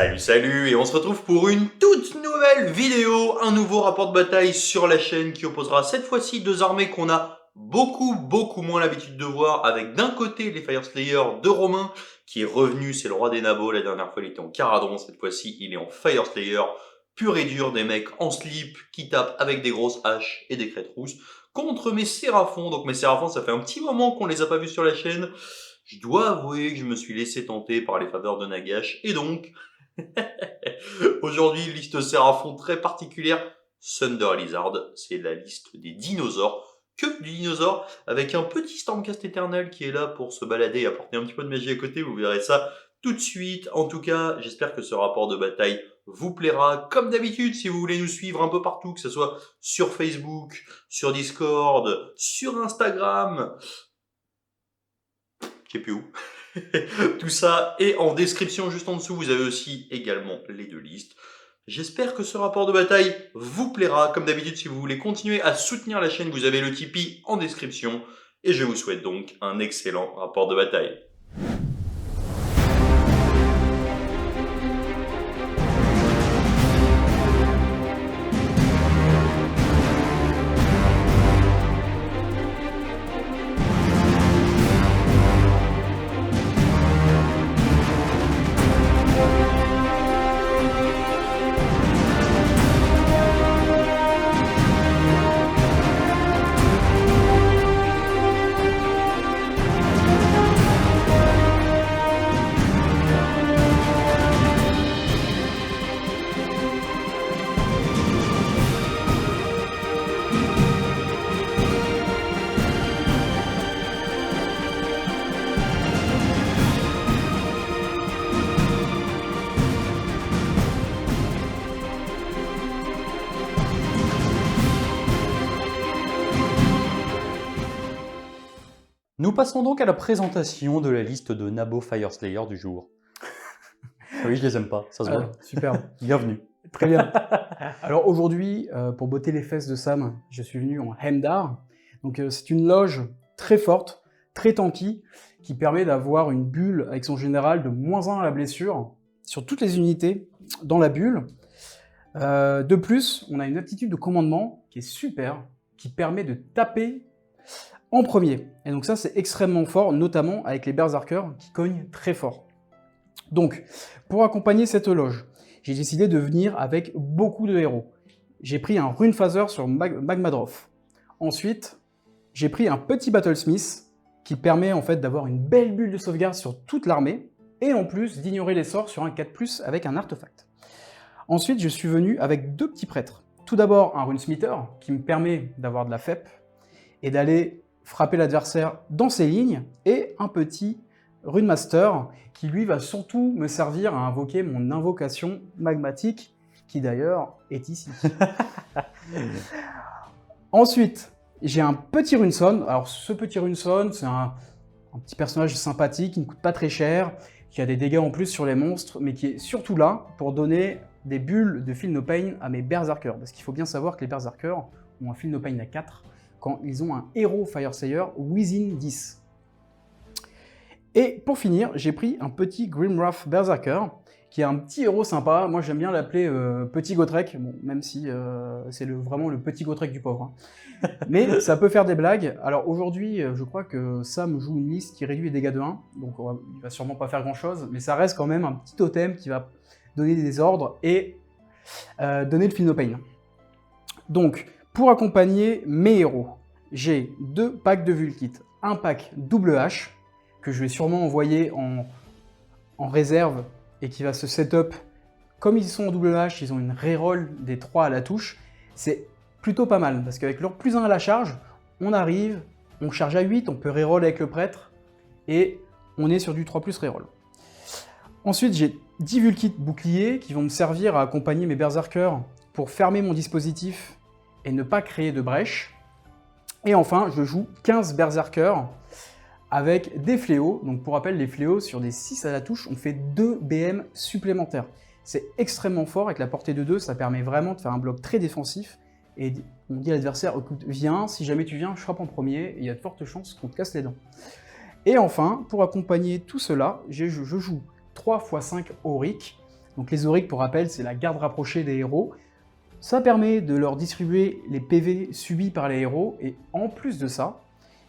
Salut, salut, et on se retrouve pour une toute nouvelle vidéo, un nouveau rapport de bataille sur la chaîne qui opposera cette fois-ci deux armées qu'on a beaucoup moins l'habitude de voir, avec d'un côté les Fire Slayers de Romain, qui est revenu, c'est le roi des nabos, la dernière fois il était en Caradron, cette fois-ci il est en Fire Slayer, pur et dur, des mecs en slip, qui tapent avec des grosses haches et des crêtes rousses, contre mes Séraphons. Donc mes Séraphons, ça fait un petit moment qu'on les a pas vus sur la chaîne. Je dois avouer que je me suis laissé tenter par les faveurs de Nagash, et donc, aujourd'hui, liste Séraphon très particulière. Thunder Lizard, c'est la liste des dinosaures. Que du dinosaure, avec un petit Stormcast éternel qui est là pour se balader et apporter un petit peu de magie à côté. Vous verrez ça tout de suite. En tout cas, j'espère que ce rapport de bataille vous plaira. Comme d'habitude, si vous voulez nous suivre un peu partout, que ce soit sur Facebook, sur Discord, sur Instagram, je sais plus où. Tout ça est en description juste en dessous. Vous avez aussi également les deux listes. J'espère que ce rapport de bataille vous plaira. Comme d'habitude, si vous voulez continuer à soutenir la chaîne, vous avez le Tipeee en description. Et je vous souhaite donc un excellent rapport de bataille. Nous passons donc à la présentation de la liste de Nabo Fire Slayer du jour. Oui, je les aime pas, ça se voit. Super, Bienvenue. très bien. Alors aujourd'hui, pour botter les fesses de Sam, je suis venu en Hemdar. Donc c'est une loge très forte, très tanky, qui permet d'avoir une bulle avec son général de -1 à la blessure sur toutes les unités dans la bulle. De plus, on a une aptitude de commandement qui est super, qui permet de taper en premier. Et donc ça, c'est extrêmement fort, notamment avec les berserkers qui cognent très fort. Donc, pour accompagner cette loge, j'ai décidé de venir avec beaucoup de héros. J'ai pris un Rune Phaser sur Magmadroth. Ensuite, j'ai pris un petit Battlesmith qui permet en fait d'avoir une belle bulle de sauvegarde sur toute l'armée et en plus d'ignorer les sorts sur un 4+ avec un artefact. Ensuite, je suis venu avec deux petits prêtres. Tout d'abord, un Runesmiter qui me permet d'avoir de la FEP et d'aller frapper l'adversaire dans ses lignes, et un petit Runemaster qui lui va surtout me servir à invoquer mon invocation magmatique, qui d'ailleurs est ici. Ensuite, j'ai un petit Runeson. Alors ce petit Runeson, c'est un petit personnage sympathique qui ne coûte pas très cher, qui a des dégâts en plus sur les monstres, mais qui est surtout là pour donner des bulles de Feel No Pain à mes Berserkers. Parce qu'il faut bien savoir que les Berserkers ont un Feel No Pain à 4, quand ils ont un héros Fire Slayer within 10. Et pour finir, j'ai pris un petit Grimwrath Berserker, qui est un petit héros sympa. Moi j'aime bien l'appeler Petit Gotrek, bon, même si c'est vraiment le petit Gotrek du pauvre. Hein. Mais ça peut faire des blagues. Alors aujourd'hui, je crois que Sam joue une liste qui réduit les dégâts de 1, donc il va sûrement pas faire grand chose, mais ça reste quand même un petit totem qui va donner des ordres et donner le Feel No Pain. Donc, pour accompagner mes héros, j'ai deux packs de Vulkit. Un pack double H, que je vais sûrement envoyer en réserve et qui va se setup. Comme ils sont en double H, ils ont une reroll des 3 à la touche. C'est plutôt pas mal, parce qu'avec leur +1 à la charge, on arrive, on charge à 8, on peut reroll avec le prêtre, et on est sur du 3+ reroll. Ensuite, j'ai 10 Vulkit boucliers qui vont me servir à accompagner mes berserkers pour fermer mon dispositif et ne pas créer de brèche. Et enfin, je joue 15 berserkers avec des fléaux. Donc pour rappel, les fléaux, sur des 6 à la touche, on fait 2 BM supplémentaires. C'est extrêmement fort, avec la portée de 2, ça permet vraiment de faire un bloc très défensif. Et on dit à l'adversaire, écoute, viens, si jamais tu viens, je frappe en premier, et il y a de fortes chances qu'on te casse les dents. Et enfin, pour accompagner tout cela, je joue 3 x 5 Auric, Donc les auriques, pour rappel, c'est la garde rapprochée des héros. Ça permet de leur distribuer les PV subis par les héros, et en plus de ça,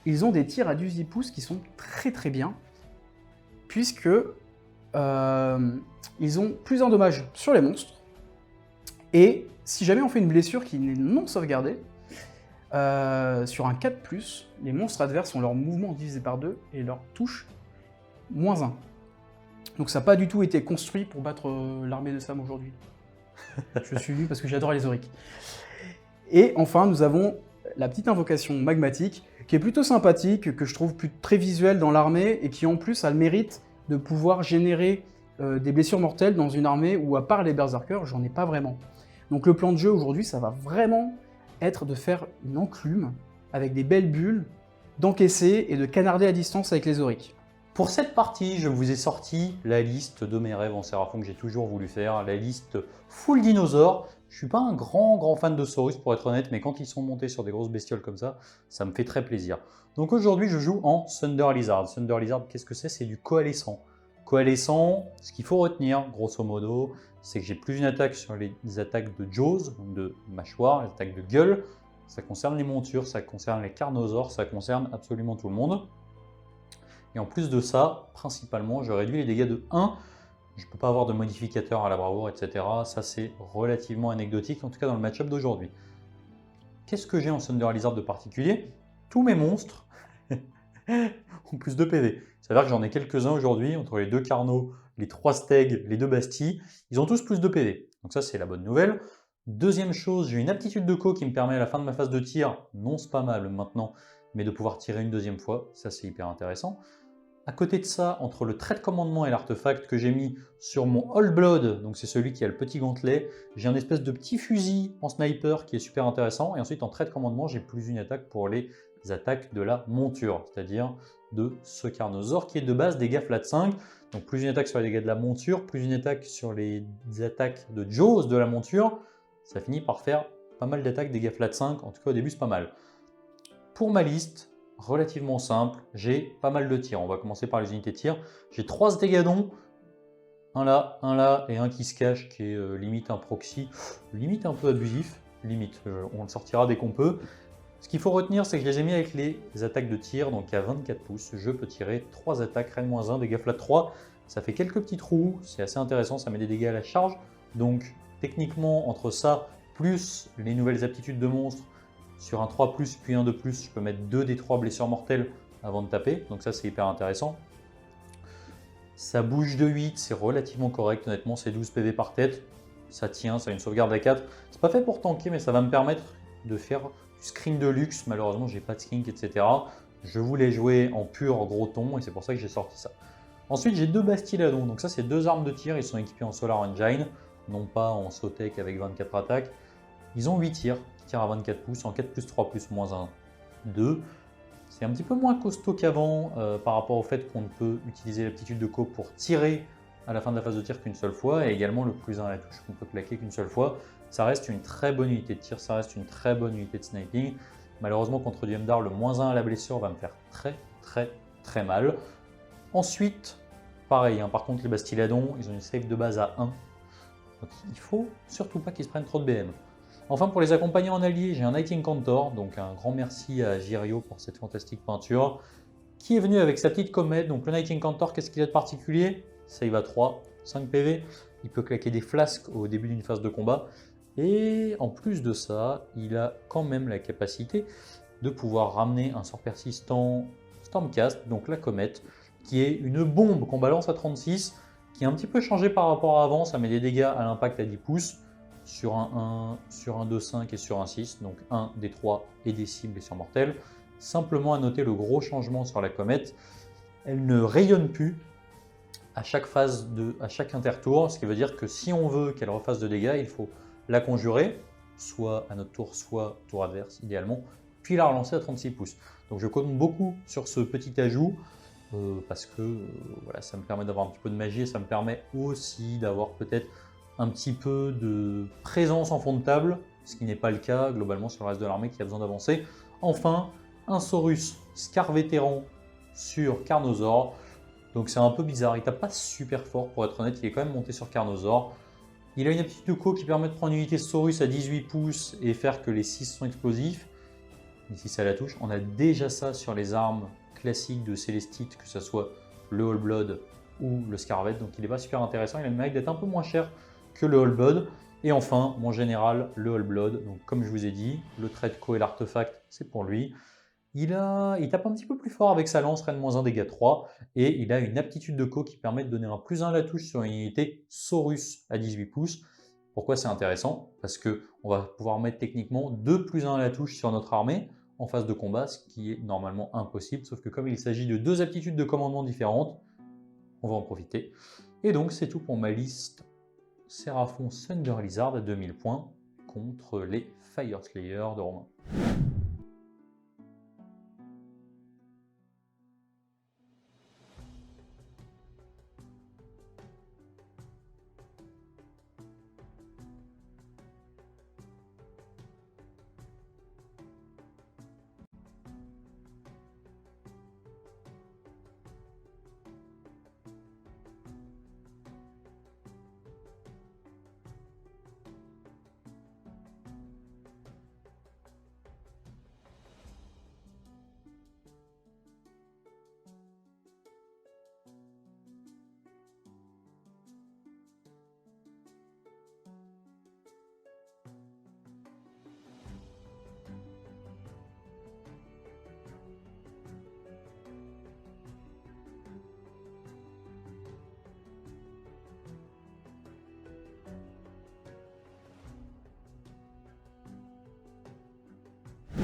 ils ont des tirs à 18 pouces qui sont très très bien, puisque ils ont plus un dommage sur les monstres, et si jamais on fait une blessure qui n'est non sauvegardée, sur un 4+, les monstres adverses ont leur mouvement divisé par 2 et leur touche -1. Donc ça n'a pas du tout été construit pour battre l'armée de Sam aujourd'hui. Je suis venu parce que j'adore les auriques. Et enfin, nous avons la petite invocation magmatique, qui est plutôt sympathique, que je trouve très visuelle dans l'armée, et qui en plus a le mérite de pouvoir générer des blessures mortelles dans une armée où, à part les berserkers, j'en ai pas vraiment. Donc le plan de jeu aujourd'hui, ça va vraiment être de faire une enclume avec des belles bulles, d'encaisser et de canarder à distance avec les auriques. Pour cette partie, je vous ai sorti la liste de mes rêves en Seraphon que j'ai toujours voulu faire, la liste full dinosaures. Je suis pas un grand fan de Saurus pour être honnête, mais quand ils sont montés sur des grosses bestioles comme ça me fait très plaisir. Donc aujourd'hui, je joue en Thunder Lizard. Thunder Lizard, qu'est-ce que c'est? C'est du coalescent. Coalescent, ce qu'il faut retenir, grosso modo, c'est que j'ai plus une attaque sur les attaques de jaws, de mâchoire, les attaques de gueule. Ça concerne les montures, ça concerne les carnosaures, ça concerne absolument tout le monde. Et en plus de ça, principalement, je réduis les dégâts de 1. Je ne peux pas avoir de modificateur à la bravoure, etc. Ça, c'est relativement anecdotique, en tout cas dans le match-up d'aujourd'hui. Qu'est-ce que j'ai en Thunder Lizard de particulier? Tous mes monstres ont plus de PV. Ça veut dire que j'en ai quelques-uns aujourd'hui, entre les 2 Carnos, les 3 Stegs, les 2 Bastilles. Ils ont tous plus de PV. Donc ça, c'est la bonne nouvelle. Deuxième chose, j'ai une aptitude de co qui me permet à la fin de ma phase de tir, non spammable maintenant, mais de pouvoir tirer une deuxième fois. Ça, c'est hyper intéressant. À côté de ça, entre le trait de commandement et l'artefact que j'ai mis sur mon Old Blood, donc c'est celui qui a le petit gantelet, j'ai un espèce de petit fusil en sniper qui est super intéressant. Et ensuite, en trait de commandement, j'ai plus une attaque pour les attaques de la monture, c'est-à-dire de ce Carnosaure qui est de base dégâts flat 5. Donc plus une attaque sur les dégâts de la monture, plus une attaque sur les attaques de Jaws de la monture. Ça finit par faire pas mal d'attaques dégâts flat 5, en tout cas au début c'est pas mal. Pour ma liste, relativement simple, j'ai pas mal de tirs. On va commencer par les unités de tir. J'ai 3 Stégadons, un là et un qui se cache qui est limite un proxy, limite un peu abusif, limite, on le sortira dès qu'on peut. Ce qu'il faut retenir, c'est que je les ai mis avec les attaques de tir, donc à 24 pouces, je peux tirer 3 attaques, Reine-1, dégâts flat 3, ça fait quelques petits trous, c'est assez intéressant, ça met des dégâts à la charge, donc techniquement entre ça, plus les nouvelles aptitudes de monstres, sur un 3+, puis un 2+, je peux mettre 2 des 3 blessures mortelles avant de taper, donc ça c'est hyper intéressant. Ça bouge de 8, c'est relativement correct, honnêtement, c'est 12 PV par tête, ça tient, ça a une sauvegarde à 4. C'est pas fait pour tanker, mais ça va me permettre de faire du screen de luxe. Malheureusement, j'ai pas de skink, etc. Je voulais jouer en pur gros ton, et c'est pour ça que j'ai sorti ça. Ensuite, j'ai 2 Bastiladons, donc ça c'est 2 armes de tir, ils sont équipés en Solar Engine, non pas en Sotec avec 24 attaques. Ils ont 8 tirs, qui tirent à 24 pouces, en 4+, 3+, -1, 2. C'est un petit peu moins costaud qu'avant par rapport au fait qu'on ne peut utiliser l'aptitude de co pour tirer à la fin de la phase de tir qu'une seule fois, et également le +1 à la touche qu'on peut claquer qu'une seule fois. Ça reste une très bonne unité de tir, ça reste une très bonne unité de sniping. Malheureusement, contre du MDAR, le -1 à la blessure va me faire très mal. Ensuite, pareil, hein, par contre les Bastiladons, ils ont une save de base à 1. Donc il faut surtout pas qu'ils se prennent trop de BM. Enfin, pour les accompagner en allié, j'ai un Night Incantor, donc un grand merci à Girio pour cette fantastique peinture, qui est venu avec sa petite comète. Donc le Night Incantor, qu'est-ce qu'il a de particulier? Save à 3, 5 PV, il peut claquer des flasques au début d'une phase de combat, et en plus de ça, il a quand même la capacité de pouvoir ramener un sort persistant Stormcast, donc la comète, qui est une bombe qu'on balance à 36, qui est un petit peu changé par rapport à avant, ça met des dégâts à l'impact à 10 pouces, sur un 1, sur un 2-5 et sur un 6, donc 1, des 3 et des 6 blessures mortelles. Simplement à noter le gros changement sur la comète, elle ne rayonne plus à chaque intertour, ce qui veut dire que si on veut qu'elle refasse de dégâts, il faut la conjurer, soit à notre tour, soit tour adverse idéalement, puis la relancer à 36 pouces. Donc je compte beaucoup sur ce petit ajout, parce que voilà, ça me permet d'avoir un petit peu de magie, et ça me permet aussi d'avoir peut-être un petit peu de présence en fond de table, ce qui n'est pas le cas globalement sur le reste de l'armée qui a besoin d'avancer. Enfin, un Saurus Scar vétéran sur Carnosaur. Donc c'est un peu bizarre, il tape pas super fort pour être honnête, il est quand même monté sur Carnosaur. Il a une aptitude de co qui permet de prendre une unité Saurus à 18 pouces et faire que les 6 sont explosifs. Ici c'est à la touche, on a déjà ça sur les armes classiques de Célestite, que ce soit le All Blood ou le Scarvet, donc il n'est pas super intéressant, il a le mérite d'être un peu moins cher que le All Blood. Et enfin, mon général, le All Blood, donc comme je vous ai dit, le trait de co et l'artefact, c'est pour lui. Il tape un petit peu plus fort avec sa lance, Rennes-1 dégâts 3, et il a une aptitude de co qui permet de donner un +1 à la touche sur une unité Saurus à 18 pouces. Pourquoi c'est intéressant? Parce qu'on va pouvoir mettre techniquement 2 +1 à la touche sur notre armée en phase de combat, ce qui est normalement impossible, sauf que comme il s'agit de 2 aptitudes de commandement différentes, on va en profiter. Et donc c'est tout pour ma liste Seraphon Thunder Lizard à 2000 points contre les Fire Slayer de Romain.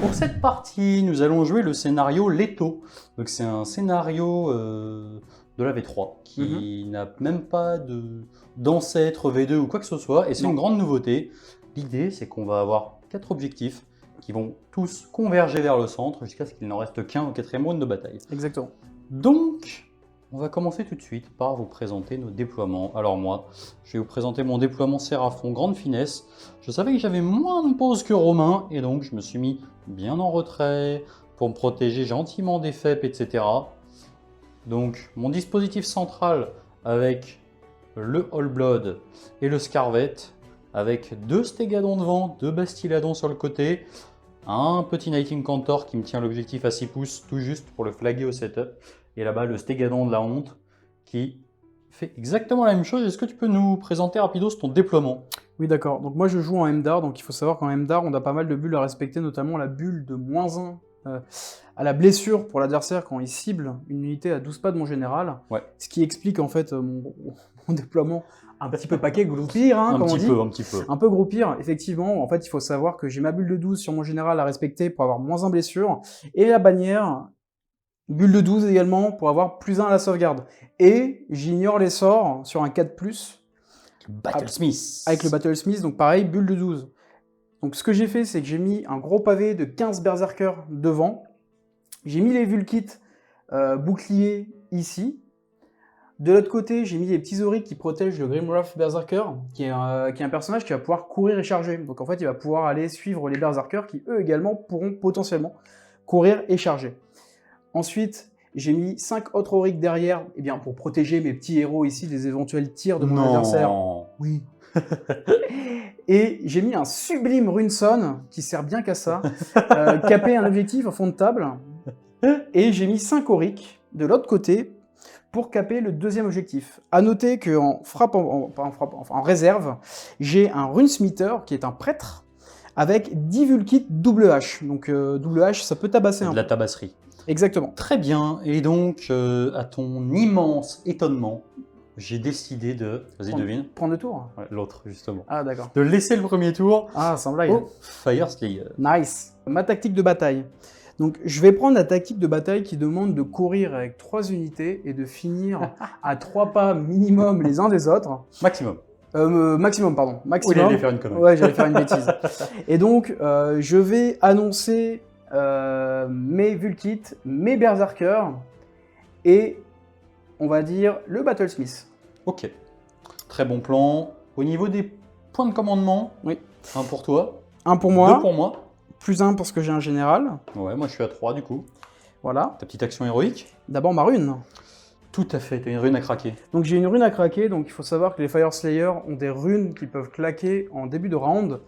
Pour cette partie, nous allons jouer le scénario Leto. Donc c'est un scénario de la V3 qui n'a même pas d'ancêtre V2 ou quoi que ce soit, et c'est une grande nouveauté. L'idée, c'est qu'on va avoir 4 objectifs qui vont tous converger vers le centre jusqu'à ce qu'il n'en reste qu'un au 4e round de bataille. Exactement. Donc, on va commencer tout de suite par vous présenter nos déploiements. Alors moi, je vais vous présenter mon déploiement Seraphon Grande Finesse. Je savais que j'avais moins de pause que Romain, et donc je me suis mis bien en retrait pour me protéger gentiment des FEP, etc. Donc mon dispositif central avec le All Blood et le Scarvet, avec 2 Stégadons devant, 2 Bastiladons sur le côté, un petit Night Incantor qui me tient l'objectif à 6 pouces tout juste pour le flaguer au setup, et là-bas le Stégadon de la honte qui fait exactement la même chose. Est-ce que tu peux nous présenter rapidos ton déploiement? Oui, d'accord. Donc moi, je joue en MDAR, donc il faut savoir qu'en MDAR, on a pas mal de bulles à respecter, notamment la bulle de -1 à la blessure pour l'adversaire quand il cible une unité à 12 pas de mon général. Ouais. Ce qui explique en fait mon déploiement un petit peu paquet groupir, hein, comme on dit. Un petit peu. Un peu groupir, effectivement. En fait, il faut savoir que j'ai ma bulle de 12 sur mon général à respecter pour avoir -1 blessure, et la bannière bulle de 12 également pour avoir +1 à la sauvegarde. Et j'ignore les sorts sur un 4+, Battlesmith. avec le Battlesmith, donc pareil, bulle de 12. Donc ce que j'ai fait, c'est que j'ai mis un gros pavé de 15 berserkers devant. J'ai mis les Vulkits boucliers ici. De l'autre côté, j'ai mis des petits auriques qui protègent le Grimwrath Berserker, qui est un personnage qui va pouvoir courir et charger. Donc en fait, il va pouvoir aller suivre les Berserkers qui, eux également, pourront potentiellement courir et charger. Ensuite, j'ai mis 5 autres auriques derrière, eh bien, pour protéger mes petits héros ici des éventuels tirs de mon adversaire. Oui. Et j'ai mis un sublime Runeson, qui sert bien qu'à ça, caper un objectif au fond de table. Et j'ai mis 5 auriques de l'autre côté pour caper le deuxième objectif. A noter qu'en en réserve, j'ai un Runesmeter, qui est un prêtre, avec 10 Vulkits double H. Donc double H, ça peut tabasser un peu. De la tabasserie. Exactement. Très bien. Et donc, à ton immense étonnement, j'ai décidé de... Vas-y, devine. Prendre le tour. Ouais, l'autre, justement. Ah, d'accord. De laisser le premier tour Ah, sans blague. au Fire Slayer. Nice. Ma tactique de bataille. Donc, je vais prendre la tactique de bataille qui demande de courir avec 3 unités et de finir à 3 pas minimum les uns des autres. Maximum. Maximum, pardon. Maximum. Oui, il allait faire une connerie. Ouais, j'allais faire une bêtise. Et donc, je vais annoncer mes Vulkits, mes Berserkers et, on va dire, le Battlesmith. Ok. Très bon plan. Au niveau des points de commandement, Oui. un pour toi, 1 pour moi, 2 pour moi. +1 parce que j'ai un général. Ouais, moi je suis à 3 du coup. Voilà. Ta petite action héroïque. D'abord ma rune. Tout à fait, t'as une rune à craquer. Donc j'ai une rune à craquer, donc il faut savoir que les Fire Slayer ont des runes qui peuvent claquer en début de round.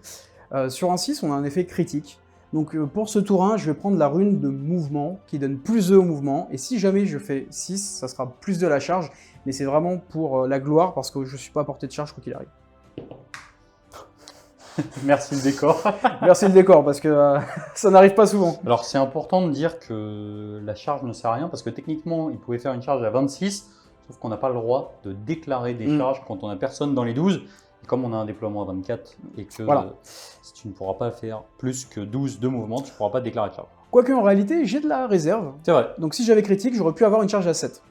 Sur un 6, on a un effet critique. Donc pour ce tour 1, je vais prendre la rune de mouvement, qui donne plus 2 au mouvement, et si jamais je fais 6, ça sera plus 2 à la charge, mais c'est vraiment pour la gloire, parce que je ne suis pas à portée de charge quoi qu'il arrive. Merci le décor. Merci le décor, parce que ça n'arrive pas souvent. Alors c'est important de dire que la charge ne sert à rien, parce que techniquement, il pouvait faire une charge à 26, sauf qu'on n'a pas le droit de déclarer des charges quand on a personne dans les 12. Et comme on a un déploiement à 24, et que si tu ne pourras pas faire plus que 12 de mouvement, tu ne pourras pas déclarer de charge. Quoique en réalité, j'ai de la réserve. C'est vrai. Donc si j'avais critique, j'aurais pu avoir une charge à 7.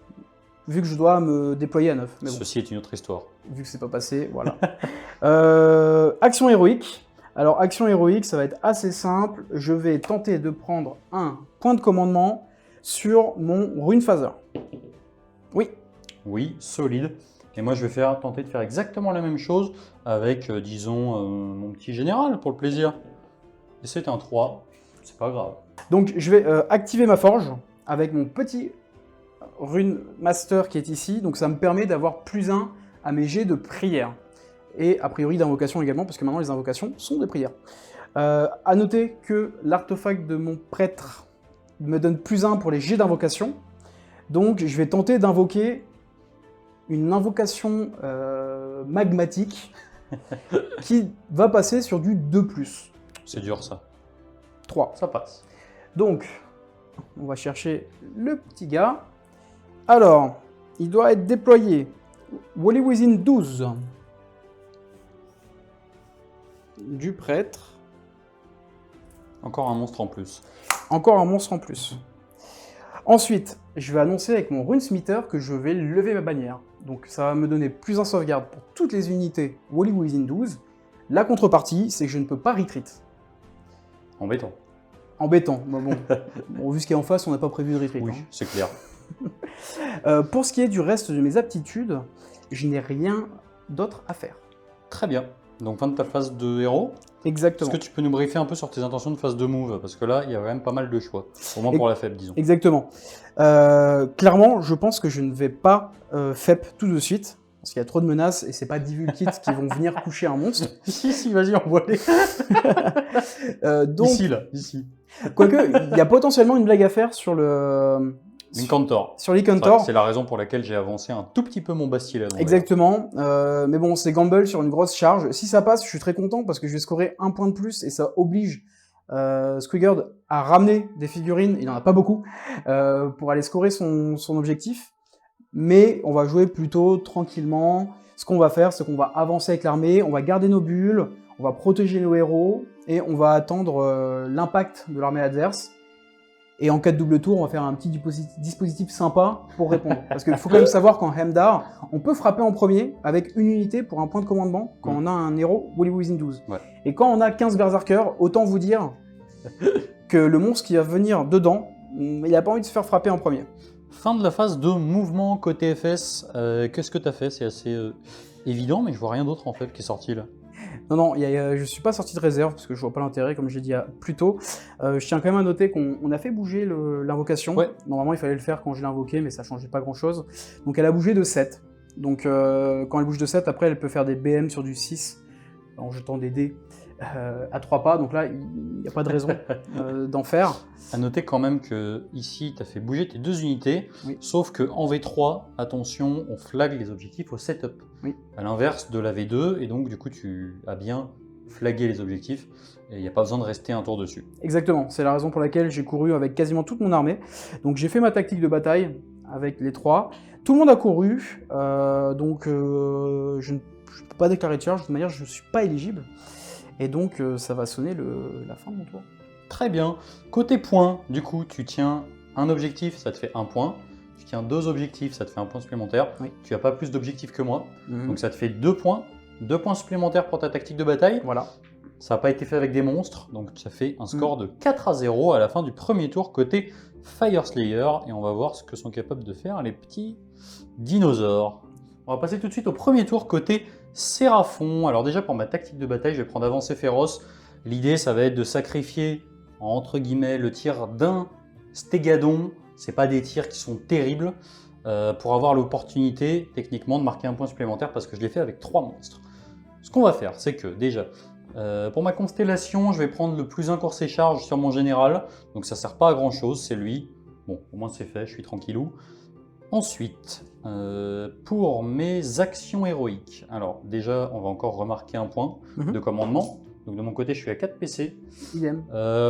Vu que je dois me déployer à 9. Mais bon, Ceci est une autre histoire. vu que c'est pas passé, voilà. Action héroïque. Alors action héroïque, ça va être assez simple. Je vais tenter de prendre un point de commandement sur mon rune phaser. Oui. Oui, solide. Et moi, je vais tenter de faire exactement la même chose avec, disons, mon petit général pour le plaisir. Et c'est un 3, c'est pas grave. Donc je vais activer ma forge avec mon petit rune master qui est ici. Donc ça me permet d'avoir +1 à mes jets de prière. Et a priori d'invocation également, parce que maintenant les invocations sont des prières. À noter que l'artefact de mon prêtre me donne +1 pour les jets d'invocation. Donc je vais tenter d'invoquer une invocation magmatique qui va passer sur du 2+. C'est dur ça. 3. Ça passe. Donc, on va chercher le petit gars. Alors, il doit être déployé. Wally Within 12. Du prêtre. Encore un monstre en plus. Encore un monstre en plus. Ensuite, je vais annoncer avec mon Runesmeter que je vais lever ma bannière. Donc ça va me donner +1 sauvegarde pour toutes les unités Wally Within 12. La contrepartie, c'est que je ne peux pas retreat. Embêtant. Embêtant. Bon, vu ce qu'il y a en face, on n'a pas prévu de retreat. Oui, c'est clair. Pour ce qui est du reste de mes aptitudes, je n'ai rien d'autre à faire. Très bien. Donc fin de ta phase de héros. Exactement. Est-ce que tu peux nous briefer un peu sur tes intentions de phase de move? Parce que là, il y a quand même pas mal de choix. Au moins pour la faible, disons. Exactement. Clairement, je pense que je ne vais pas FEP tout de suite, parce qu'il y a trop de menaces et c'est pas Divulkit qui vont venir coucher un monstre. Si, vas-y, envoie-les. Donc, Ici, là, ici. quoique, il y a potentiellement une blague à faire sur le... L'incantor. Sur l'Incantor. C'est la raison pour laquelle j'ai avancé un tout petit peu mon Bastille. Exactement. Mais bon, c'est gamble sur une grosse charge. Si ça passe, je suis très content parce que je vais scorer 1 point de plus et ça oblige Squigard à ramener des figurines, il n'en a pas beaucoup, pour aller scorer son objectif. Mais on va jouer plutôt tranquillement. Ce qu'on va faire, c'est qu'on va avancer avec l'armée, on va garder nos bulles, on va protéger nos héros et on va attendre l'impact de l'armée adverse. Et en cas de double tour, on va faire un petit dispositif sympa pour répondre. Parce qu'il faut quand même savoir qu'en Hemdar, on peut frapper en premier avec une unité pour un point de commandement quand on a un héros Wally Within 12. Ouais. Et quand on a 15 berserkers, autant vous dire que le monstre qui va venir dedans, il n'a pas envie de se faire frapper en premier. Fin de la phase de mouvement côté FS. Qu'est-ce que tu as fait? C'est assez évident, mais je vois rien d'autre en fait qui est sorti là. Non, je suis pas sorti de réserve parce que je vois pas l'intérêt, comme j'ai dit plus tôt. Je tiens quand même à noter qu'on a fait bouger l'invocation. Ouais. Normalement, il fallait le faire quand je l'ai invoqué, mais ça changeait pas grand-chose. Donc elle a bougé de 7. Donc quand elle bouge de 7, après elle peut faire des BM sur du 6 en jetant des dés à 3 pas. Donc là, il n'y a pas de raison d'en faire. À noter quand même que ici, tu as fait bouger tes 2 unités, Oui. sauf qu'en V3, attention, on flag les objectifs au setup. Oui. À l'inverse de la V2, et donc du coup, tu as bien flagué les objectifs, et il n'y a pas besoin de rester un tour dessus. Exactement, c'est la raison pour laquelle j'ai couru avec quasiment toute mon armée. Donc j'ai fait ma tactique de bataille avec les 3. Tout le monde a couru, donc je ne peux pas déclarer de charge, de toute manière je ne suis pas éligible. Et donc ça va sonner la fin de mon tour. Très bien. Côté points, du coup, tu tiens un objectif, ça te fait 1 point. Tu tiens 2 objectifs, ça te fait 1 point supplémentaire. Oui. Tu n'as pas plus d'objectifs que moi, donc ça te fait 2 points. 2 points supplémentaires pour ta tactique de bataille. Voilà. Ça n'a pas été fait avec des monstres, donc ça fait un score de 4-0 à la fin du premier tour côté Fire Slayer. Et on va voir ce que sont capables de faire les petits dinosaures. On va passer tout de suite au premier tour côté Séraphon. Alors déjà pour ma tactique de bataille, je vais prendre avancée féroce. L'idée ça va être de sacrifier entre guillemets le tir d'un stégadon. C'est pas des tirs qui sont terribles. pour avoir l'opportunité techniquement de marquer un point supplémentaire parce que je l'ai fait avec 3 monstres. Ce qu'on va faire, c'est que déjà, pour ma constellation, je vais prendre le plus 1 course et charge sur mon général, donc ça sert pas à grand chose, c'est lui. Bon, au moins c'est fait, je suis tranquillou. Ensuite, pour mes actions héroïques, alors déjà, on va encore remarquer un point de commandement. Donc de mon côté, je suis à 4 PC. Idem.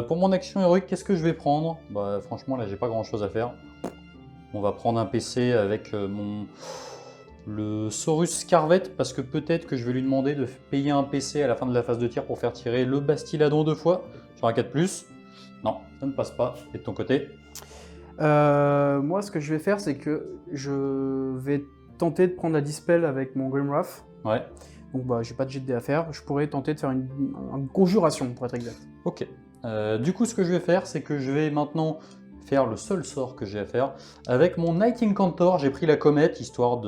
Pour mon action héroïque, qu'est-ce que je vais prendre? Bah, franchement, là, j'ai pas grand-chose à faire. On va prendre un PC avec le Saurus Scarvette, parce que peut-être que je vais lui demander de payer un PC à la fin de la phase de tir pour faire tirer le Bastiladon 2 fois sur un 4+. Non, ça ne passe pas. Et de ton côté? Moi, ce que je vais faire, c'est que je vais tenter de prendre la Dispel avec mon Grimwrath. Ouais. Donc, bah, j'ai pas de jet de dés à faire. Je pourrais tenter de faire une conjuration, pour être exact. Ok. Du coup, ce que je vais faire, c'est que je vais maintenant faire le seul sort que j'ai à faire. Avec mon Night Incantor, j'ai pris la comète, histoire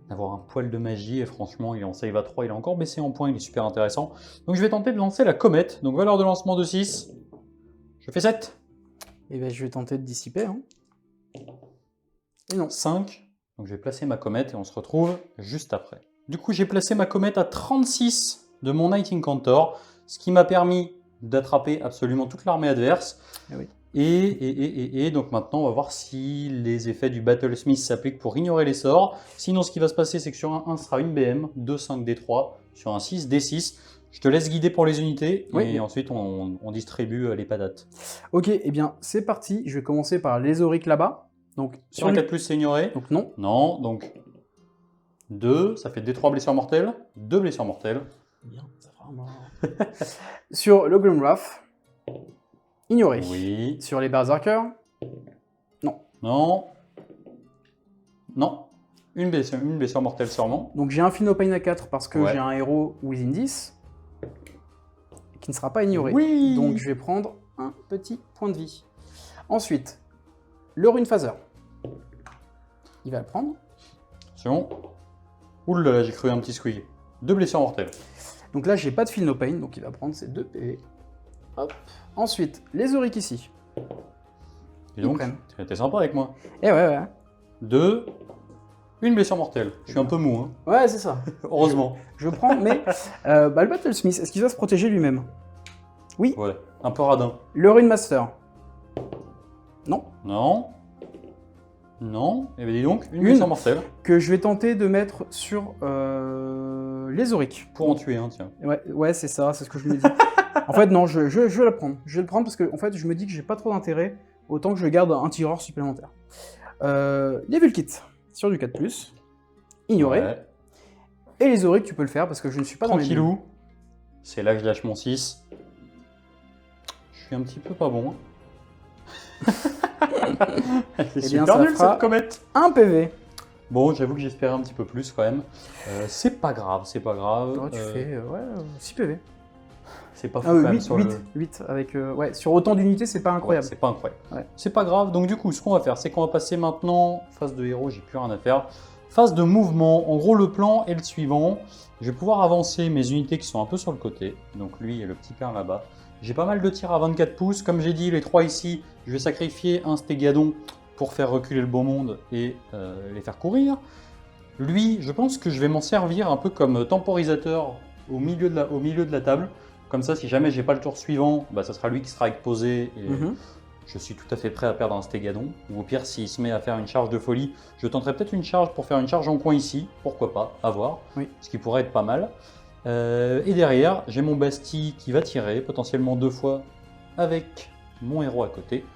d'avoir un poil de magie. Et franchement, il est en save à 3, il a encore baissé en points, il est super intéressant. Donc, je vais tenter de lancer la comète. Donc, valeur de lancement de 6. Je fais 7. Et ben, je vais tenter de dissiper. Hein. Et non. 5. Donc, je vais placer ma comète et on se retrouve juste après. Du coup, j'ai placé ma comète à 36 de mon Night Incantor, ce qui m'a permis d'attraper absolument toute l'armée adverse. Ah oui. Et donc maintenant, on va voir si les effets du Battlesmith s'appliquent pour ignorer les sorts. Sinon, ce qui va se passer, c'est que sur un 1, ce sera une BM, 2, 5, D3, sur un 6, D6. Je te laisse guider pour les unités, et ensuite on distribue les patates. Ok, et bien c'est parti. Je vais commencer par les auriques là-bas. Donc, sur un 4+, c'est ignoré. Donc non. Non, donc 2, ça fait D3 blessures mortelles, 2 blessures mortelles. Bien, ça fera un mort. Sur le Grimwrath, ignoré. Oui. Sur les Berserkers, non. Non. Non. Une blessure mortelle sûrement. Donc j'ai un Philopane à 4 parce que Ouais. j'ai un héros within 10 qui ne sera pas ignoré. Oui. Donc je vais prendre un petit point de vie. Ensuite, le Rune Phaser. Il va le prendre. C'est bon. Ouh là là, j'ai cru un petit squeak. 2 blessures mortelles. Donc là, j'ai pas de Philopane, donc il va prendre ses 2 PV. Hop. Ensuite, les auriques ici. Et donc, prennent. t'es sympa avec moi. Eh ouais. 2, une blessure mortelle. Je suis un peu mou, hein. Ouais, c'est ça. Heureusement. Je prends, mais le Battlesmith, est-ce qu'il va se protéger lui-même? Oui. Ouais, un peu radin. Le Rune Master. Non. Non. Non. Et bien dis donc, une blessure mortelle. Que je vais tenter de mettre sur les auriques. Pour en tuer un, tiens. Ouais, c'est ça, c'est ce que je me dis. En fait, non, je vais la prendre. Je vais le prendre parce que en fait, je me dis que j'ai pas trop d'intérêt, autant que je garde un tireur supplémentaire. Les Vulkits, sur du 4+, ignoré. Ouais. Et les auriques, tu peux le faire parce que je ne suis pas dans les deux. Tranquillou. C'est là que je lâche mon 6. Je suis un petit peu pas bon. C'est bien, super ça nul fera cette comète. Un PV. Bon, j'avoue que j'espérais un petit peu plus quand même. C'est pas grave, c'est pas grave. Tu fais 6 PV. C'est pas fou Ah, quand même 8, sur 8, le... 8 avec sur autant d'unités, c'est pas incroyable. Ouais, c'est pas incroyable. Ouais. C'est pas grave. Donc du coup, ce qu'on va faire, c'est qu'on va passer maintenant phase de héros, j'ai plus rien à faire. Phase de mouvement. En gros, le plan est le suivant. Je vais pouvoir avancer mes unités qui sont un peu sur le côté. Donc lui et le petit père là-bas. J'ai pas mal de tirs à 24 pouces. Comme j'ai dit, les 3 ici, je vais sacrifier un Stégadon pour faire reculer le beau monde et les faire courir. Lui, je pense que je vais m'en servir un peu comme temporisateur au milieu de la table. Comme ça, si jamais j'ai pas le tour suivant, bah, ça sera lui qui sera exposé et je suis tout à fait prêt à perdre un Stégadon. Ou au pire, s'il se met à faire une charge de folie, je tenterai peut-être une charge pour faire une charge en coin ici. Pourquoi pas, à voir. Oui. Ce qui pourrait être pas mal. Et derrière, j'ai mon Basti qui va tirer potentiellement 2 fois avec mon héros à côté.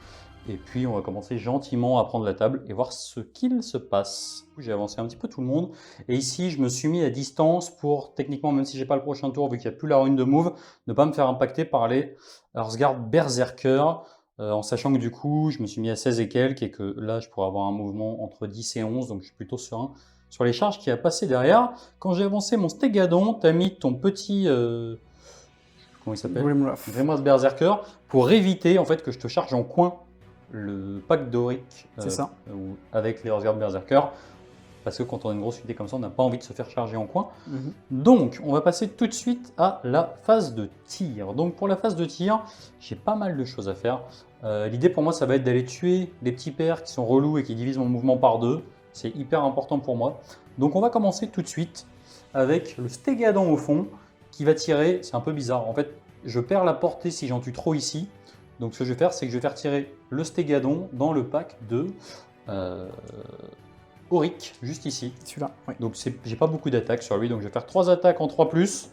Et puis on va commencer gentiment à prendre la table et voir ce qu'il se passe. J'ai avancé un petit peu tout le monde. Et ici, je me suis mis à distance pour, techniquement, même si j'ai pas le prochain tour, vu qu'il n'y a plus la rune de move, ne pas me faire impacter par les Hearthguard Berserker. En sachant que du coup, je me suis mis à 16 et quelques et que là, je pourrais avoir un mouvement entre 10 et 11. Donc je suis plutôt serein sur les charges qui a passé derrière. Quand j'ai avancé mon Stégadon, tu as mis ton petit... comment il s'appelle? Grimwrath Berserker, pour éviter en fait que je te charge en coin le pack d'Auric C'est ça. avec les Hearthguard Berserker. parce que quand on a une grosse unité comme ça, on n'a pas envie de se faire charger en coin. Donc, on va passer tout de suite à la phase de tir. Donc, pour la phase de tir, j'ai pas mal de choses à faire. L'idée pour moi, ça va être d'aller tuer les petits pairs qui sont relous et qui divisent mon mouvement par deux. C'est hyper important pour moi. Donc, on va commencer tout de suite avec le Stégadon au fond, qui va tirer, c'est un peu bizarre. En fait, je perds la portée si j'en tue trop ici. Donc ce que je vais faire, c'est que je vais faire tirer le Stégadon dans le pack de Auric, juste ici. Celui-là, oui. Donc j'ai pas beaucoup d'attaques sur lui, donc je vais faire 3 attaques en 3+.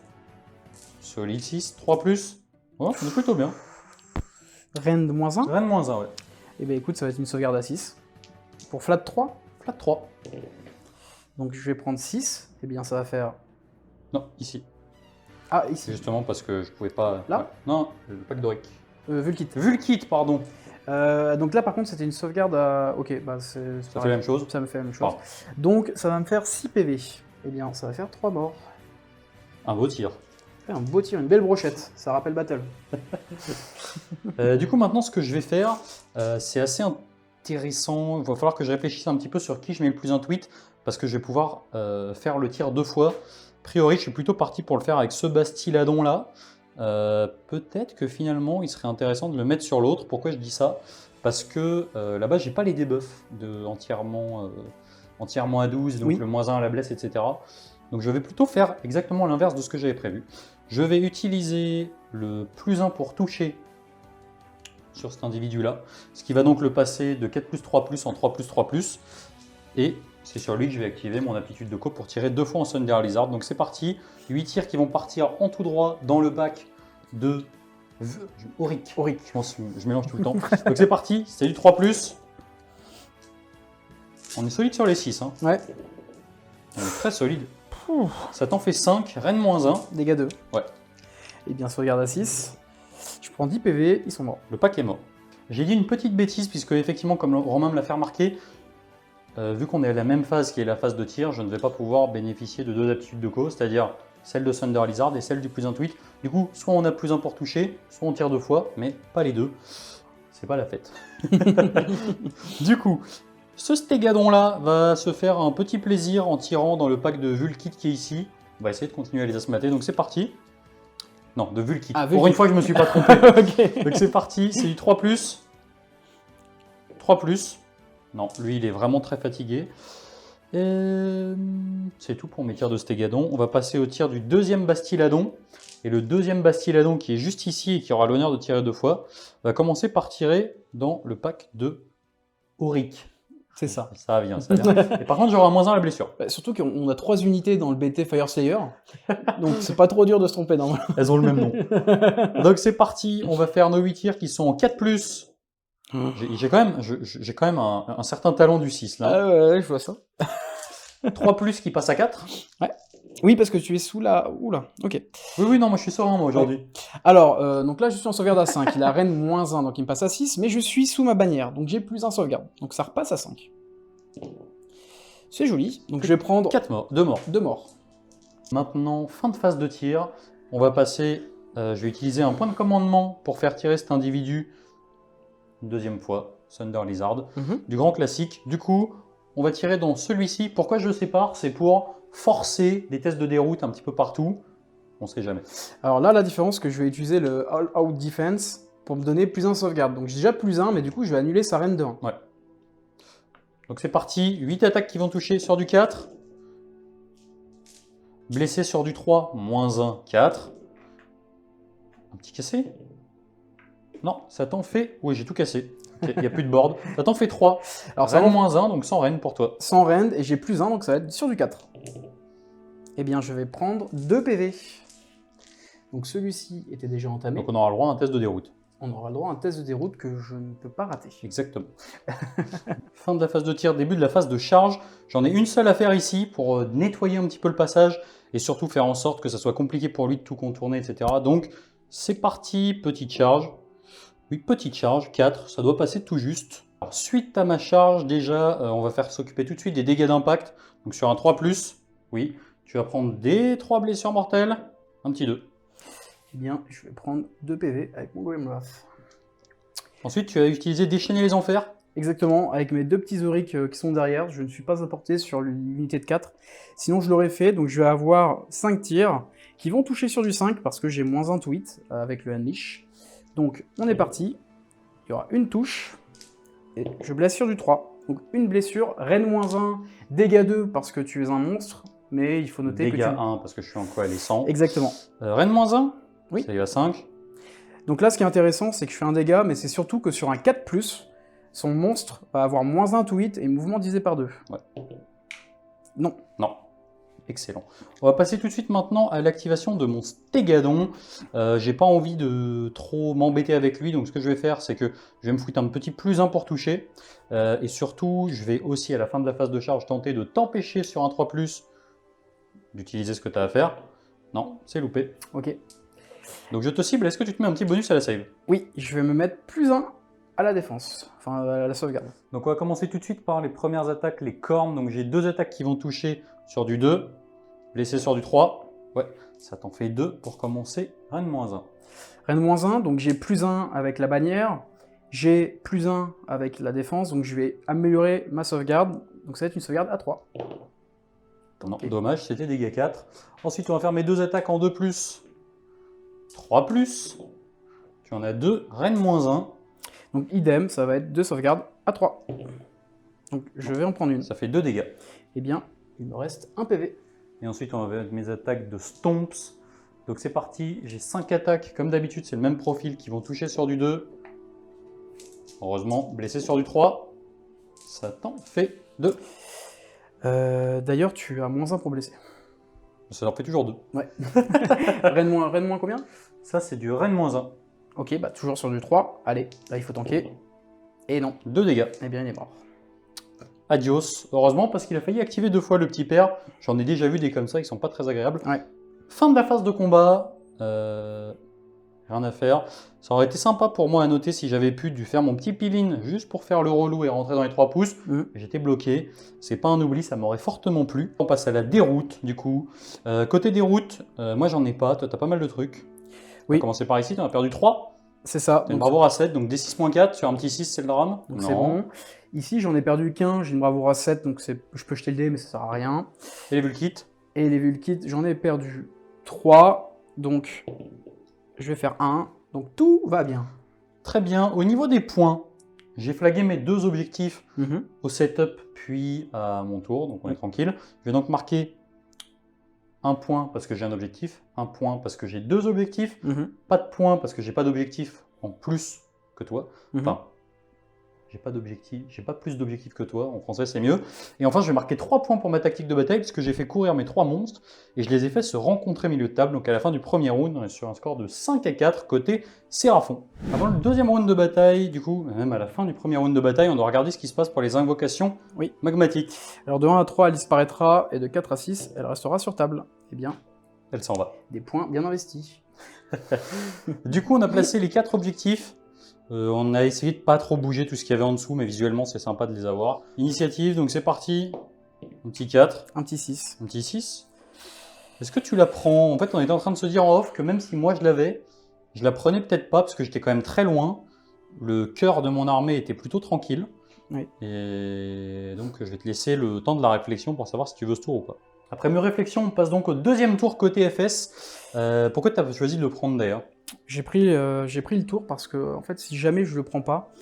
Solide 6, 3+. Oh, c'est plutôt bien. Reine de -1. Reine -1, ouais. Et bien écoute, ça va être une sauvegarde à 6. Pour flat 3. Flat 3. Donc je vais prendre 6. Et bien ça va faire... Non, ici. Ah, C'est ici. justement parce que je pouvais pas... Là ouais. Non, le pack d'Auric. Vulkit. Vulkit, pardon. Donc là par contre c'était une sauvegarde à... Ok, bah c'est Ça fait pareil. la même chose. Ça me fait la même chose. Ah. Donc ça va me faire 6 PV. Et bien ça va faire 3 morts. Un beau tir. Un beau tir, une belle brochette. Ça rappelle Battle. Du coup, maintenant, ce que je vais faire, c'est assez intéressant. Il va falloir que je réfléchisse un petit peu sur qui je mets le plus un tweet, parce que je vais pouvoir faire le tir 2 fois. A priori, je suis plutôt parti pour le faire avec ce Bastiladon-là. Peut-être que finalement, il serait intéressant de le mettre sur l'autre. Pourquoi je dis ça? Parce que là-bas, j'ai pas les debuffs de entièrement à 12, donc Oui. le -1 à la blesse, etc. Donc je vais plutôt faire exactement l'inverse de ce que j'avais prévu. Je vais utiliser le +1 pour toucher sur cet individu-là, ce qui va donc le passer de 4+3+, en 3+3+, et c'est sur lui que je vais activer mon aptitude de co pour tirer 2 fois en Thunder Lizard. Donc c'est parti, 8 tirs qui vont partir en tout droit dans le bac de Auric. Je mélange tout le temps. Donc c'est parti, c'est du 3+. On est solide sur les 6. Hein. Ouais. On est très solide. Ça t'en fait 5, Reine -1. Dégâts 2. Ouais. Et bien sauvegarde à 6. Je prends 10 PV, ils sont morts. Le pack est mort. J'ai dit une petite bêtise, puisque effectivement, comme Romain me l'a fait remarquer, vu qu'on est à la même phase qui est la phase de tir, je ne vais pas pouvoir bénéficier de 2 aptitudes de co, c'est-à-dire celle de Thunder Lizard et celle du +1 tweet. Du coup, soit on a +1 pour toucher, soit on tire 2 fois, mais pas les deux. C'est pas la fête. Du coup, ce Stégadon-là va se faire un petit plaisir en tirant dans le pack de Vulkit qui est ici. On va essayer de continuer à les asmater, donc c'est parti. Non, de Vulkit. Ah, Pour une fois, je me suis pas trompé. Ok. Donc c'est parti, c'est du 3+. 3+. Non, lui, il est vraiment très fatigué. C'est tout pour mes tirs de Stégadon. On va passer au tir du deuxième Bastiladon. Et le deuxième Bastiladon, qui est juste ici et qui aura l'honneur de tirer 2 fois, va commencer par tirer dans le pack de Auric. C'est ça. Ça vient, ça vient. Et par contre, j'aurai un -1 à la blessure. Bah, surtout qu'on a 3 unités dans le BT Fire Slayer. Donc c'est pas trop dur de se tromper normalement. Elles ont le même nom. Donc c'est parti, on va faire nos 8 tirs qui sont en 4+. J'ai quand même un certain talent du 6 là. Ah ouais, je vois ça. 3+ qui passe à 4. Ouais. Oui, parce que tu es sous la... Oula, ok. Oui, non, moi je suis serein moi aujourd'hui. Alors, donc là je suis en sauvegarde à 5. Il a reine -1, donc il me passe à 6. Mais je suis sous ma bannière, donc j'ai +1 sauvegarde. Donc ça repasse à 5. C'est joli. Donc je vais prendre 4 morts, 2 morts. 2 morts. Maintenant, fin de phase de tir. On va passer, je vais utiliser un point de commandement pour faire tirer cet individu une deuxième fois, Thunder Lizard, du grand classique. Du coup, on va tirer dans celui-ci. Pourquoi je le sépare? C'est pour forcer des tests de déroute un petit peu partout. On sait jamais. Alors là, la différence, c'est que je vais utiliser le All Out Defense pour me donner +1 sauvegarde. Donc j'ai déjà +1, mais du coup, je vais annuler sa reine de 1. Ouais. Donc c'est parti. 8 attaques qui vont toucher sur du 4. Blessé sur du 3, -1, 4. Un petit cassé? Non, ça t'en fait... Oui, j'ai tout cassé. Il n'y a plus de board. Ça t'en fait 3. Alors ça va -1, donc sans reine pour toi. Sans reine, et j'ai +1, donc ça va être sur du 4. Eh bien, je vais prendre 2 PV. Donc celui-ci était déjà entamé. Donc on aura le droit à un test de déroute. On aura le droit à un test de déroute que je ne peux pas rater. Exactement. Fin de la phase de tir, début de la phase de charge. J'en ai une seule à faire ici pour nettoyer un petit peu le passage et surtout faire en sorte que ça soit compliqué pour lui de tout contourner, etc. Donc c'est parti, petite charge. Oui, petite charge, 4, ça doit passer tout juste. Alors, suite à ma charge, déjà, on va faire s'occuper tout de suite des dégâts d'impact. Donc sur un 3+, oui, tu vas prendre des 3 blessures mortelles, un petit 2. Eh bien, je vais prendre 2 PV avec mon Grimwrath. Ensuite, tu vas utiliser déchaîner les enfers. Exactement, avec mes 2 petits aurics qui sont derrière, je ne suis pas apporté sur l'unité de 4. Sinon je l'aurais fait, donc je vais avoir 5 tirs qui vont toucher sur du 5 parce que j'ai -1 to hit avec le Unleash. Donc on est parti, il y aura une touche, et je blesse sur du 3. Donc une blessure, Ren -1, dégâts 2 parce que tu es un monstre, mais il faut noter Dégâts que tu... 1 parce que je suis en coalescent. Exactement. Ren -1 Oui. Ça y va 5. Donc là ce qui est intéressant c'est que je fais un dégât, mais c'est surtout que sur un 4+, son monstre va avoir -1 to hit et mouvement divisé par 2. Ouais. Non. Non. Excellent. On va passer tout de suite maintenant à l'activation de mon Stégadon. J'ai pas envie de trop m'embêter avec lui, donc ce que je vais faire, c'est que je vais me foutre un petit +1 pour toucher. Et surtout, je vais aussi à la fin de la phase de charge tenter de t'empêcher sur un 3+, d'utiliser ce que tu as à faire. Non, c'est loupé. Ok. Donc je te cible, est-ce que tu te mets un petit bonus à la save? Oui, je vais me mettre +1 à la défense, enfin à la sauvegarde. Donc on va commencer tout de suite par les premières attaques, les cornes. Donc j'ai 2 attaques qui vont toucher sur du 2, blessé sur du 3. Ouais, ça t'en fait 2 pour commencer. Ren -1. Ren -1, donc j'ai +1 avec la bannière, j'ai +1 avec la défense, donc je vais améliorer ma sauvegarde, donc ça va être une sauvegarde à 3. Non, dommage, c'était dégâts 4. Ensuite on va faire mes 2 attaques en 2+, 3+. Tu en as 2, Ren -1. Donc idem, ça va être 2 sauvegardes à 3. Donc je vais en prendre une. Ça fait 2 dégâts. Eh bien, il me reste 1 PV. Et ensuite, on va mettre mes attaques de Stomps. Donc c'est parti, j'ai 5 attaques. Comme d'habitude, c'est le même profil qui vont toucher sur du 2. Heureusement, blessé sur du 3. Ça t'en fait 2. D'ailleurs, tu as -1 pour blesser. Ça leur fait toujours 2. Ouais. Ren moins combien? Ça, c'est du Ren -1. Ok, bah toujours sur du 3. Allez, là il faut tanker. Et non. 2 dégâts. Eh bien, il est mort. Adios. Heureusement, parce qu'il a failli activer 2 fois le petit père. J'en ai déjà vu des comme ça, ils sont pas très agréables. Ouais. Fin de la phase de combat. Rien à faire. Ça aurait été sympa pour moi à noter si j'avais pu faire mon petit peel-in juste pour faire le relou et rentrer dans les 3 pouces. J'étais bloqué. C'est pas un oubli, ça m'aurait fortement plu. On passe à la déroute du coup. Côté déroute, moi j'en ai pas. Toi, t'as pas mal de trucs. On Oui. va commencer par ici, tu en as perdu 3. C'est ça. T'as une bravoure à 7, donc D6-4 sur un petit 6, c'est le drame. Donc c'est bon. Ici, j'en ai perdu qu'un, j'ai une bravoure à 7, donc je peux jeter le dé, mais ça sert à rien. Et les Vulkits? Et les Vulkits, j'en ai perdu 3, donc je vais faire 1. Donc tout va bien. Très bien. Au niveau des points, j'ai flagué mes 2 objectifs au setup, puis à mon tour, donc on est tranquille. Je vais donc marquer 1 point parce que j'ai un objectif, 1 point parce que j'ai 2 objectifs, pas de points parce que j'ai pas d'objectif en plus que toi. Enfin, j'ai pas d'objectif, j'ai pas plus d'objectifs que toi, en français c'est mieux. Et enfin, je vais marquer 3 points pour ma tactique de bataille puisque j'ai fait courir mes 3 monstres et je les ai fait se rencontrer milieu de table. Donc à la fin du premier round, on est sur un score de 5-4 côté Séraphon. Avant le deuxième round de bataille, du coup, même à la fin du premier round de bataille, on doit regarder ce qui se passe pour les invocations magmatiques. Alors de 1 à 3, elle disparaîtra et de 4 à 6, elle restera sur table. Eh bien, elle s'en va. Des points bien investis. Du coup, on a placé les 4 objectifs. On a essayé de pas trop bouger tout ce qu'il y avait en dessous, mais visuellement c'est sympa de les avoir. Initiative, donc c'est parti. Un petit 4. Un petit 6. Un petit 6. Est-ce que tu la prends? En fait, on était en train de se dire en off que même si moi je l'avais, je la prenais peut-être pas parce que j'étais quand même très loin. Le cœur de mon armée était plutôt tranquille. Oui. Et donc je vais te laisser le temps de la réflexion pour savoir si tu veux ce tour ou pas. Après mes réflexions, on passe donc au deuxième tour côté FS. Pourquoi tu as choisi de le prendre d'ailleurs? J'ai pris le tour parce que, en fait, si jamais je le prends pas,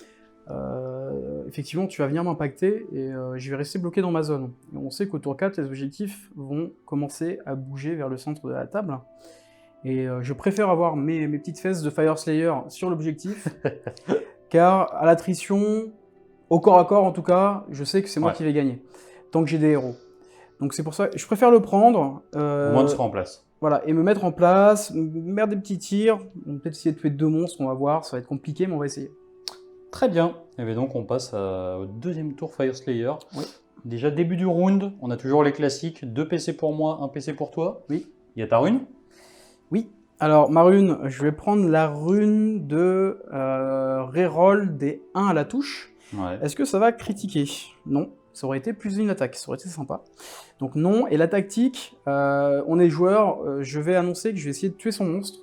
effectivement, tu vas venir m'impacter et je vais rester bloqué dans ma zone. Et on sait qu'au tour 4, les objectifs vont commencer à bouger vers le centre de la table. Et je préfère avoir mes petites fesses de Fire Slayer sur l'objectif, car à l'attrition, au corps à corps en tout cas, je sais que c'est moi qui vais gagner, tant que j'ai des héros. Donc c'est pour ça que je préfère le prendre. Au moins de se en place. Voilà, et me mettre en place, me mettre des petits tirs, on peut peut-être essayer de tuer 2 monstres, on va voir, ça va être compliqué, mais on va essayer. Très bien, et bien donc on passe au deuxième tour Fire Slayer. Oui. Déjà début du round, on a toujours les classiques, 2 PC pour moi, 1 PC pour toi. Oui. Il y a ta rune? Oui. Alors ma rune, je vais prendre la rune de reroll des 1 à la touche. Ouais. Est-ce que ça va critiquer? Non. Ça aurait été plus une attaque, ça aurait été sympa. Donc non, et la tactique, on est joueur, je vais annoncer que je vais essayer de tuer son monstre.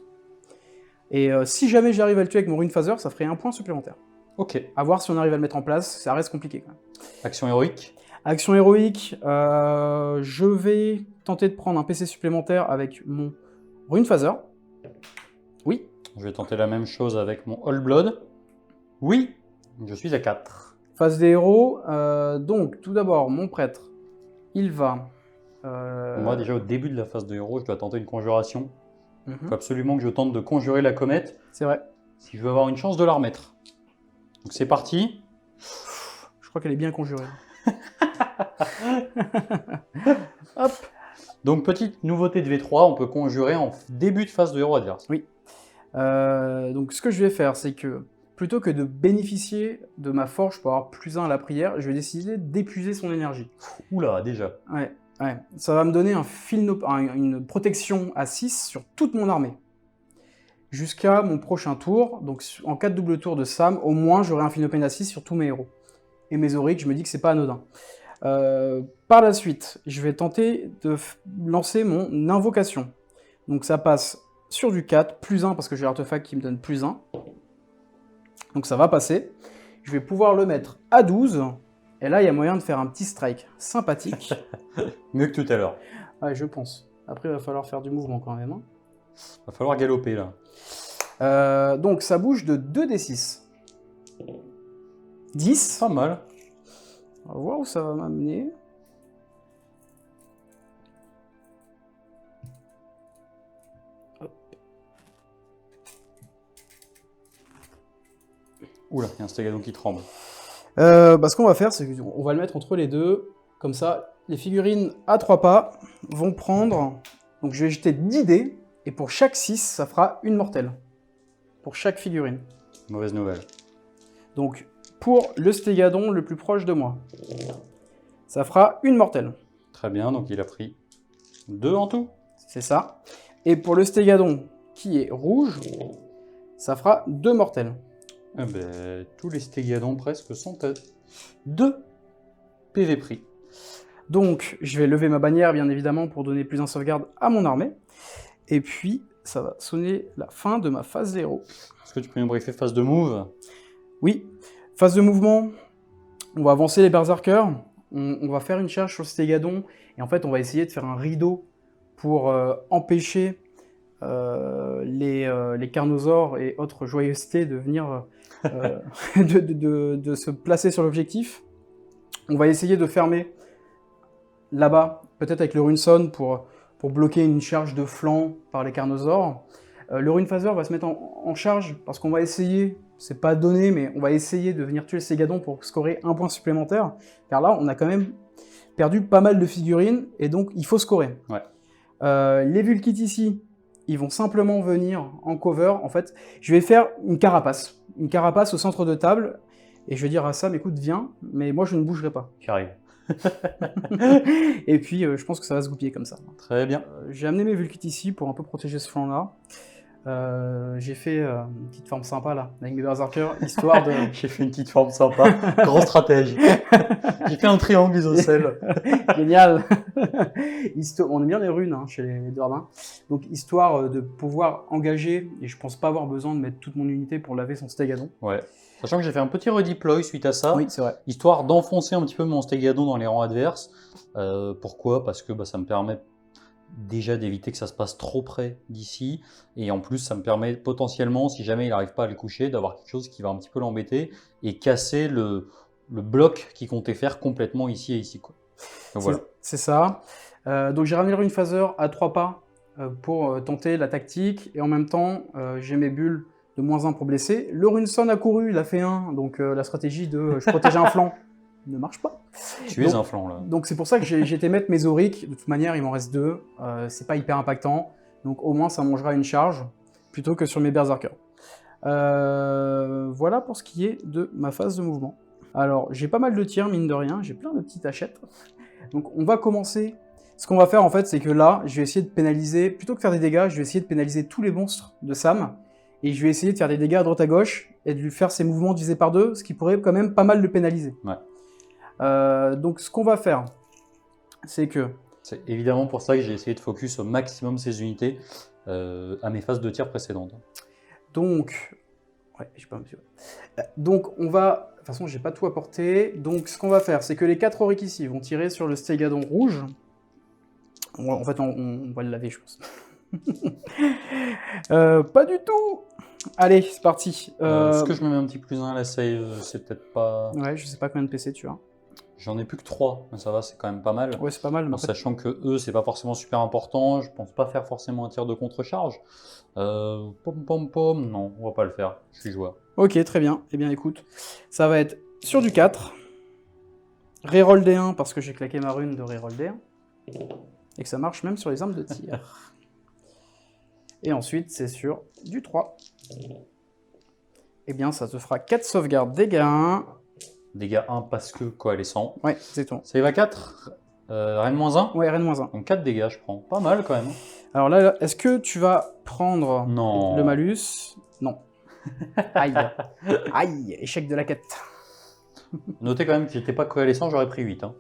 Et si jamais j'arrive à le tuer avec mon rune phaser, ça ferait 1 point supplémentaire. Ok. À voir si on arrive à le mettre en place, ça reste compliqué quand même. Action héroïque. Action héroïque, je vais tenter de prendre un PC supplémentaire avec mon Rune Phaser. Oui. Je vais tenter la même chose avec mon All Blood. Oui, je suis à 4. Phase des héros, donc tout d'abord, mon prêtre, il va... Moi, déjà au début de la phase de héros, je dois tenter une conjuration. Il mhm, faut absolument que je tente de conjurer la comète c'est vrai. si je veux avoir une chance de la remettre. Donc c'est parti. Je crois qu'elle est bien conjurée. Hop. Donc petite nouveauté de V3, on peut conjurer en début de phase de héros adverse. Oui. Donc ce que je vais faire, c'est que plutôt que de bénéficier de ma forge pour avoir +1 à la prière, je vais décider d'épuiser son énergie. Oula, déjà. Ouais. Ça va me donner une protection à 6 sur toute mon armée. Jusqu'à mon prochain tour, donc en cas de double tour de Sam, au moins j'aurai un Philnopane à 6 sur tous mes héros. Et mes auriques, je me dis que c'est pas anodin. Par la suite, je vais tenter de lancer mon invocation. Donc ça passe sur du 4, +1 parce que j'ai l'artefact qui me donne +1. Donc ça va passer. Je vais pouvoir le mettre à 12. Et là, il y a moyen de faire un petit strike sympathique. Mieux que tout à l'heure. Ouais, je pense. Après, il va falloir faire du mouvement quand même. Va falloir galoper là. Donc ça bouge de 2d6. 10. Pas mal. On va voir où ça va m'amener. Oula, il y a un Stegadon qui tremble. Ce qu'on va faire, c'est qu'on va le mettre entre les deux. Comme ça, les figurines à 3 pas vont prendre... Donc je vais jeter 10 dés. Et pour chaque 6, ça fera une mortelle. Pour chaque figurine. Mauvaise nouvelle. Donc, pour le Stégadon le plus proche de moi, ça fera une mortelle. Très bien, donc il a pris 2 en tout. C'est ça. Et pour le Stégadon qui est rouge, ça fera 2 mortelles. Eh ben, tous les Stégadons presque sont à 2 PV pris. Donc, je vais lever ma bannière, bien évidemment, pour donner plus un sauvegarde à mon armée. Et puis, ça va sonner la fin de ma phase de héros. Est-ce que tu peux nous briefer phase de move? Oui, phase de mouvement, on va avancer les berserkers, on va faire une charge sur le Stégadon, et en fait, on va essayer de faire un rideau pour empêcher les carnosaures et autres joyeusetés de venir de se placer sur l'objectif. On va essayer de fermer là-bas, peut-être avec le Runestone pour bloquer une charge de flanc par les carnosaures. Le Rune Phaser va se mettre en charge parce qu'on va essayer, c'est pas donné, mais on va essayer de venir tuer le Stégadon pour scorer un point supplémentaire. Car là, on a quand même perdu pas mal de figurines et donc il faut scorer. Ouais. Les Vulkits ici, ils vont simplement venir en cover. En fait, je vais faire une carapace au centre de table et je vais dire à Sam, écoute, viens, mais moi je ne bougerai pas. J'arrive. Et puis, je pense que ça va se goupiller comme ça. Très bien. J'ai amené mes Vulkits ici pour un peu protéger ce flanc-là. J'ai fait une petite forme sympa là, avec mes berserkers, histoire de... J'ai fait une petite forme sympa. Grand stratège. J'ai fait un triangle isocèle. Génial. On aime bien les runes chez les Dordains. Donc, histoire de pouvoir engager, et je pense pas avoir besoin de mettre toute mon unité pour laver son Stégadon. Ouais. Sachant que j'ai fait un petit redeploy suite à ça. Oui, c'est vrai. Histoire d'enfoncer un petit peu mon Stégadon dans les rangs adverses. Pourquoi? Parce que ça me permet déjà d'éviter que ça se passe trop près d'ici, et en plus ça me permet potentiellement, si jamais il n'arrive pas à le coucher, d'avoir quelque chose qui va un petit peu l'embêter et casser le bloc qu'il comptait faire complètement ici et ici, quoi. Donc voilà. C'est ça. Donc j'ai ramené le Rune Phaser à 3 pas pour tenter la tactique, et en même temps j'ai mes bulles de -1 pour blesser. Le Runestone a couru, il a fait 1, donc la stratégie de je protège un flanc ne marche pas. Tu es un flanc là. Donc c'est pour ça que j'ai été mettre mes auriques. De toute manière, il m'en reste 2. C'est pas hyper impactant. Donc au moins, ça mangera une charge plutôt que sur mes berserkers. Voilà pour ce qui est de ma phase de mouvement. Alors, j'ai pas mal de tirs, mine de rien. J'ai plein de petites hachettes. Donc on va commencer. Ce qu'on va faire en fait, c'est que là, je vais essayer de pénaliser, plutôt que faire des dégâts, je vais essayer de pénaliser tous les monstres de Sam. Et je vais essayer de faire des dégâts à droite à gauche et de lui faire ses mouvements divisés par 2, ce qui pourrait quand même pas mal le pénaliser. Ouais. Donc ce qu'on va faire, c'est que... C'est évidemment pour ça que j'ai essayé de focus au maximum ces unités à mes phases de tir précédentes. Donc, Ouais, je sais pas, monsieur. Donc, on va... De toute façon, j'ai pas tout apporté. Donc, ce qu'on va faire, c'est que les 4 auriques ici vont tirer sur le stégadon rouge. En fait, on va le laver, je pense. Pas du tout. Allez, c'est parti. Est-ce que je me mets un petit plus 1 à la save? C'est peut-être pas... Ouais, je sais pas combien de PC tu as. J'en ai plus que 3, mais ça va, c'est quand même pas mal. Ouais, c'est pas mal. Mais En après... sachant que eux, c'est pas forcément super important, je pense pas faire forcément un tir de contre-charge. Pom pom pom, non, on va pas le faire, je suis joueur. Ok, très bien. Eh bien, écoute, ça va être sur du 4. Reroll D1 parce que j'ai claqué ma rune de reroll D1. Et que ça marche même sur les armes de tir. Et ensuite, c'est sur du 3. Eh bien, ça te fera 4 sauvegardes dégâts 1. Dégâts 1 parce que coalescent. Ouais, c'est tout. Save à 4, Rennes-1. Ouais, Rennes-1. Donc 4 dégâts, je prends. Pas mal quand même. Alors là, est-ce que tu vas prendre Non. le malus? Non. Aïe. Aïe, échec de la quête. Notez quand même que j'étais pas coalescent, j'aurais pris 8. Hein.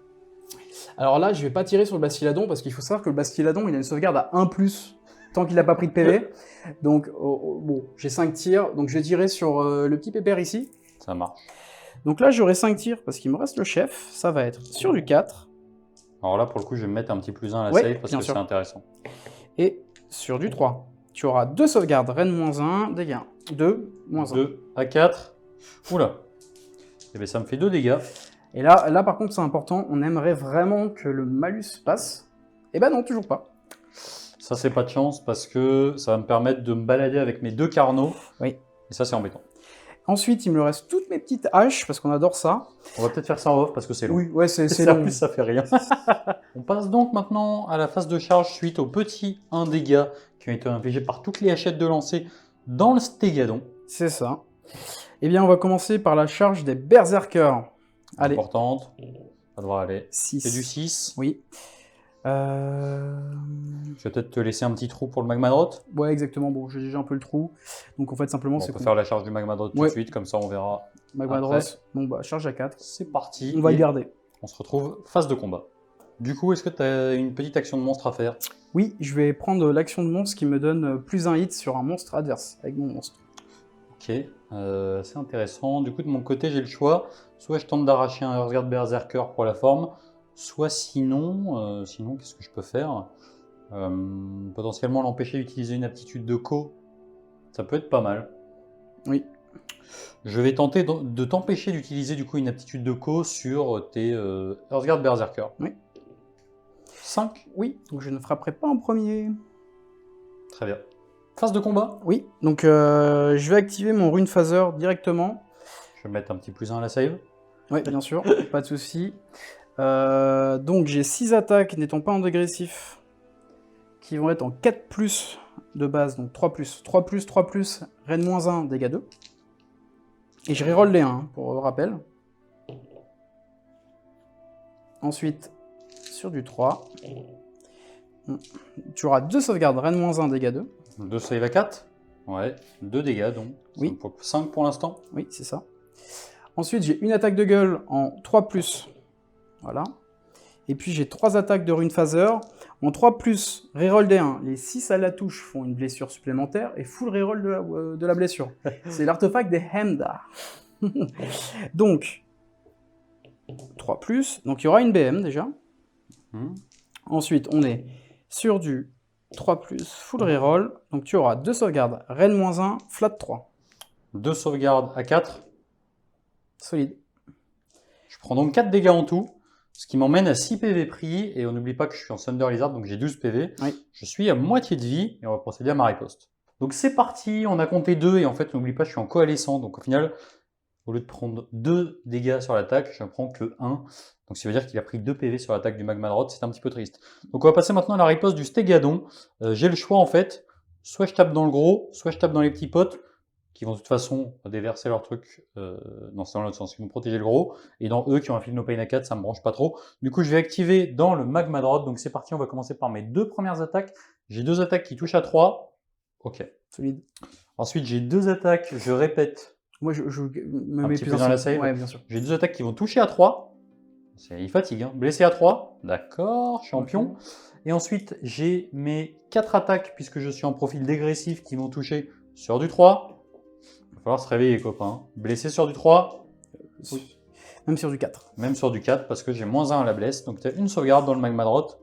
Alors là, je vais pas tirer sur le Bastiladon parce qu'il faut savoir que le Bastiladon, il a une sauvegarde à 1+, tant qu'il n'a pas pris de PV. Donc, bon, j'ai 5 tirs, donc je vais tirer sur le petit pépère ici. Ça marche. Donc là, j'aurai 5 tirs parce qu'il me reste le chef. Ça va être sur du 4. Alors là, pour le coup, je vais me mettre un petit plus 1 à la Ouais, save parce bien que sûr. c'est intéressant. Et sur du 3. Tu auras 2 sauvegardes, Rennes-1, dégâts 2, -1. 2 à 4. Oula. Et bien ça me fait 2 dégâts. Et là, par contre, c'est important, on aimerait vraiment que le malus passe. Et ben non, toujours pas. Ça, c'est pas de chance parce que ça va me permettre de me balader avec mes 2 carnaux. Oui. Et ça, c'est embêtant. Ensuite, il me reste toutes mes petites haches, parce qu'on adore ça. On va peut-être faire ça en off parce que c'est long. Oui, ouais, c'est Ça, long. plus, ça fait rien. On passe donc maintenant à la phase de charge suite aux petits 1 dégâts qui ont été infligés par toutes les hachettes de lancer dans le stégadon. C'est ça. Eh bien, on va commencer par la charge des berserkers. Allez, Importante. Ça devrait aller. 6. C'est du 6. Oui. Je vais peut-être te laisser un petit trou pour le magmadrot. Ouais, exactement. Bon, j'ai déjà un peu le trou. Donc, en fait, simplement, On c'est peut qu'on... faire la charge du magmadrot tout Ouais. de suite, comme ça on verra. Magmadros. après. Bon, bah, charge à 4. C'est parti. On va le Et garder. on se retrouve phase de combat. Du coup, est-ce que tu as une petite action de monstre à faire? Oui, je vais prendre l'action de monstre qui me donne plus 1 hit sur un monstre adverse, avec mon monstre. Ok, c'est intéressant. Du coup, de mon côté, j'ai le choix. Soit je tente d'arracher un Hearthguard Berserker pour la forme, soit sinon, qu'est-ce que je peux faire? Potentiellement l'empêcher d'utiliser une aptitude de co. Ça peut être pas mal. Oui. Je vais tenter de t'empêcher d'utiliser du coup une aptitude de co sur tes Hearthguard Berserker. Oui. 5. Oui, donc je ne frapperai pas en premier. Très bien. Phase de combat. Oui, donc je vais activer mon rune phaser directement. Je vais mettre un petit plus 1 à la save. Oui, bien sûr, pas de souci. Donc j'ai 6 attaques n'étant pas en dégressif, qui vont être en 4+ de base, donc 3+, 3+, 3+, Rennes-1, dégâts 2. Et je reroll les 1, pour rappel. Ensuite, sur du 3, tu auras 2 sauvegardes, Rennes-1, dégâts 2. 2 save à 4. Ouais, 2 dégâts donc. Oui. Ça me faut 5 pour l'instant. Oui, c'est ça. Ensuite, j'ai une attaque de gueule en 3+. Voilà. Et puis, j'ai 3 attaques de rune phaser. En 3+, reroll des 1. Les 6 à la touche font une blessure supplémentaire et full reroll de la blessure. C'est l'artefact des Hemda. Donc, 3+. Donc, il y aura une BM déjà. Ensuite, on est sur du 3+, full reroll. Donc, tu auras 2 sauvegardes. Rennes-1, flat 3. 2 sauvegardes à 4. Solide. Je prends donc 4 dégâts en tout, ce qui m'emmène à 6 PV pris, et on n'oublie pas que je suis en Thunder Lizard, donc j'ai 12 PV. Oui. Je suis à moitié de vie, et on va procéder à ma riposte. Donc c'est parti, on a compté 2, et en fait, n'oublie pas, je suis en coalescent, donc au final, au lieu de prendre 2 dégâts sur l'attaque, je ne prends que 1. Donc ça veut dire qu'il a pris 2 PV sur l'attaque du magmadrot, c'est un petit peu triste. Donc on va passer maintenant à la riposte du stégadon. J'ai le choix en fait, soit je tape dans le gros, soit je tape dans les petits potes, qui vont de toute façon déverser leur truc dans l'autre sens, qui vont protéger le gros, et dans eux qui ont un fil no pain à 4, ça me branche pas trop. Du coup, je vais activer dans le magmadrot, donc c'est parti, on va commencer par mes 2 premières attaques. J'ai 2 attaques qui touchent à 3. Ok. Solide. Ensuite, j'ai 2 attaques, je répète. Moi, je me Un mets petit plus peu dans la save. Ouais, bien sûr. J'ai 2 attaques qui vont toucher à 3. Il fatigue, hein. Blessé à 3. D'accord, champion. Ok. Et ensuite, j'ai mes 4 attaques, puisque je suis en profil dégressif, qui vont toucher sur du 3. Il va falloir se réveiller, copains. Blessé sur du 3, oui. Même sur du 4. Même sur du 4, parce que j'ai -1 à la blesse. Donc tu as une sauvegarde dans le magma drop.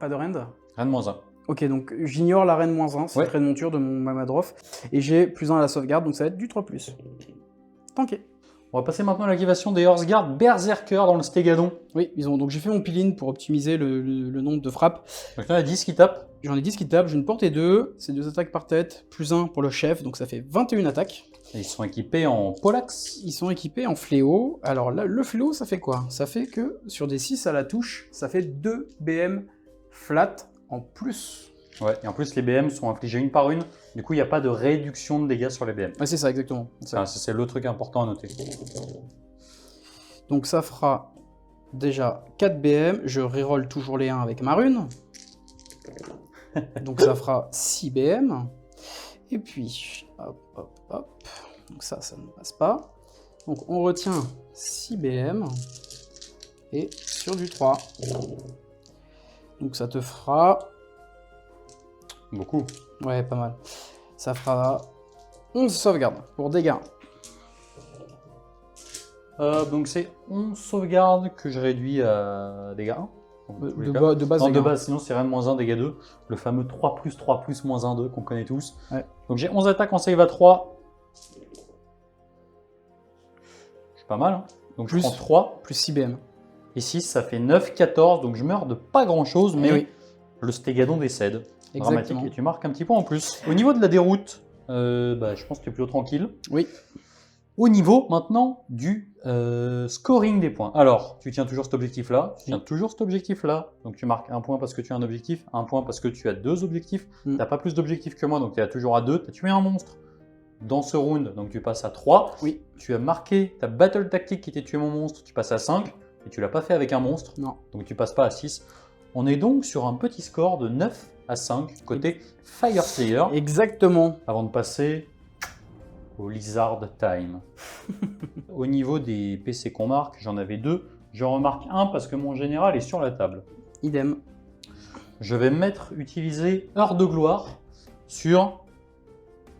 Pas de rend? Rien de -1. Ok, donc j'ignore la reine -1, c'est Ouais. le trait de monture de mon Magmadrof. Et j'ai +1 à la sauvegarde, donc ça va être du 3+. Tanké. On va passer maintenant à l'activation des Horseguard Berserker dans le Stégadon. Oui, donc j'ai fait mon peel-in pour optimiser le nombre de frappes. Donc là, il y a 10 qui tapent. J'en ai 10 qui tapent, j'ai une portée 2, c'est 2 attaques par tête, +1 pour le chef, donc ça fait 21 attaques. Et ils sont équipés en Polax. Ils sont équipés en fléau. Alors là, le fléau, ça fait quoi? Ça fait que sur des 6 à la touche, ça fait 2 BM flat en plus. Ouais, et en plus, les BM sont infligés une par une. Du coup, il n'y a pas de réduction de dégâts sur les BM. Ouais, c'est ça, exactement. C'est le truc important à noter. Donc ça fera déjà 4 BM. Je reroll toujours les 1 avec ma rune. Donc ça fera 6 BM. Et puis, hop, hop, hop. Donc ça ne passe pas. Donc on retient 6 BM. Et sur du 3. Donc ça te fera... Beaucoup. Ouais, pas mal. Ça fera 11 sauvegardes pour dégâts. Donc c'est 11 sauvegardes que je réduis à dégâts 1. De base, Non, dégâts. de base, sinon c'est rien de -1, dégâts 2. Le fameux 3+3+, -1, 2 qu'on connaît tous. Ouais. Donc j'ai 11 attaques en save à 3. Je suis pas mal. Hein. Donc Plus. je prends 3. Plus 6 BM. Et 6, ça fait 9, 14. Donc je meurs de pas grand chose, mais oui. le Stégadon décède. Dramatique. Exactement. Et tu marques un petit point en plus. Au niveau de la déroute, je pense que tu es plutôt tranquille. Oui. Au niveau maintenant du scoring des points. Alors, tu tiens toujours cet objectif-là, tu tiens toujours cet objectif-là. Donc tu marques 1 point parce que tu as un objectif, 1 point parce que tu as 2 objectifs. Tu n'as pas plus d'objectifs que moi, donc tu es toujours à 2. Tu as tué un monstre dans ce round, donc tu passes à 3. Oui. Tu as marqué ta battle tactique qui était tué mon monstre, tu passes à 5. Et tu l'as pas fait avec un monstre, Non. donc tu passes pas à 6. On est donc sur un petit score de 9 à 5 côté Fire Slayer. Exactement. Avant de passer au Lizard Time. Au niveau des PC qu'on marque, j'en avais 2. J'en remarque un parce que mon général est sur la table. Idem. Je vais utiliser Heure de Gloire sur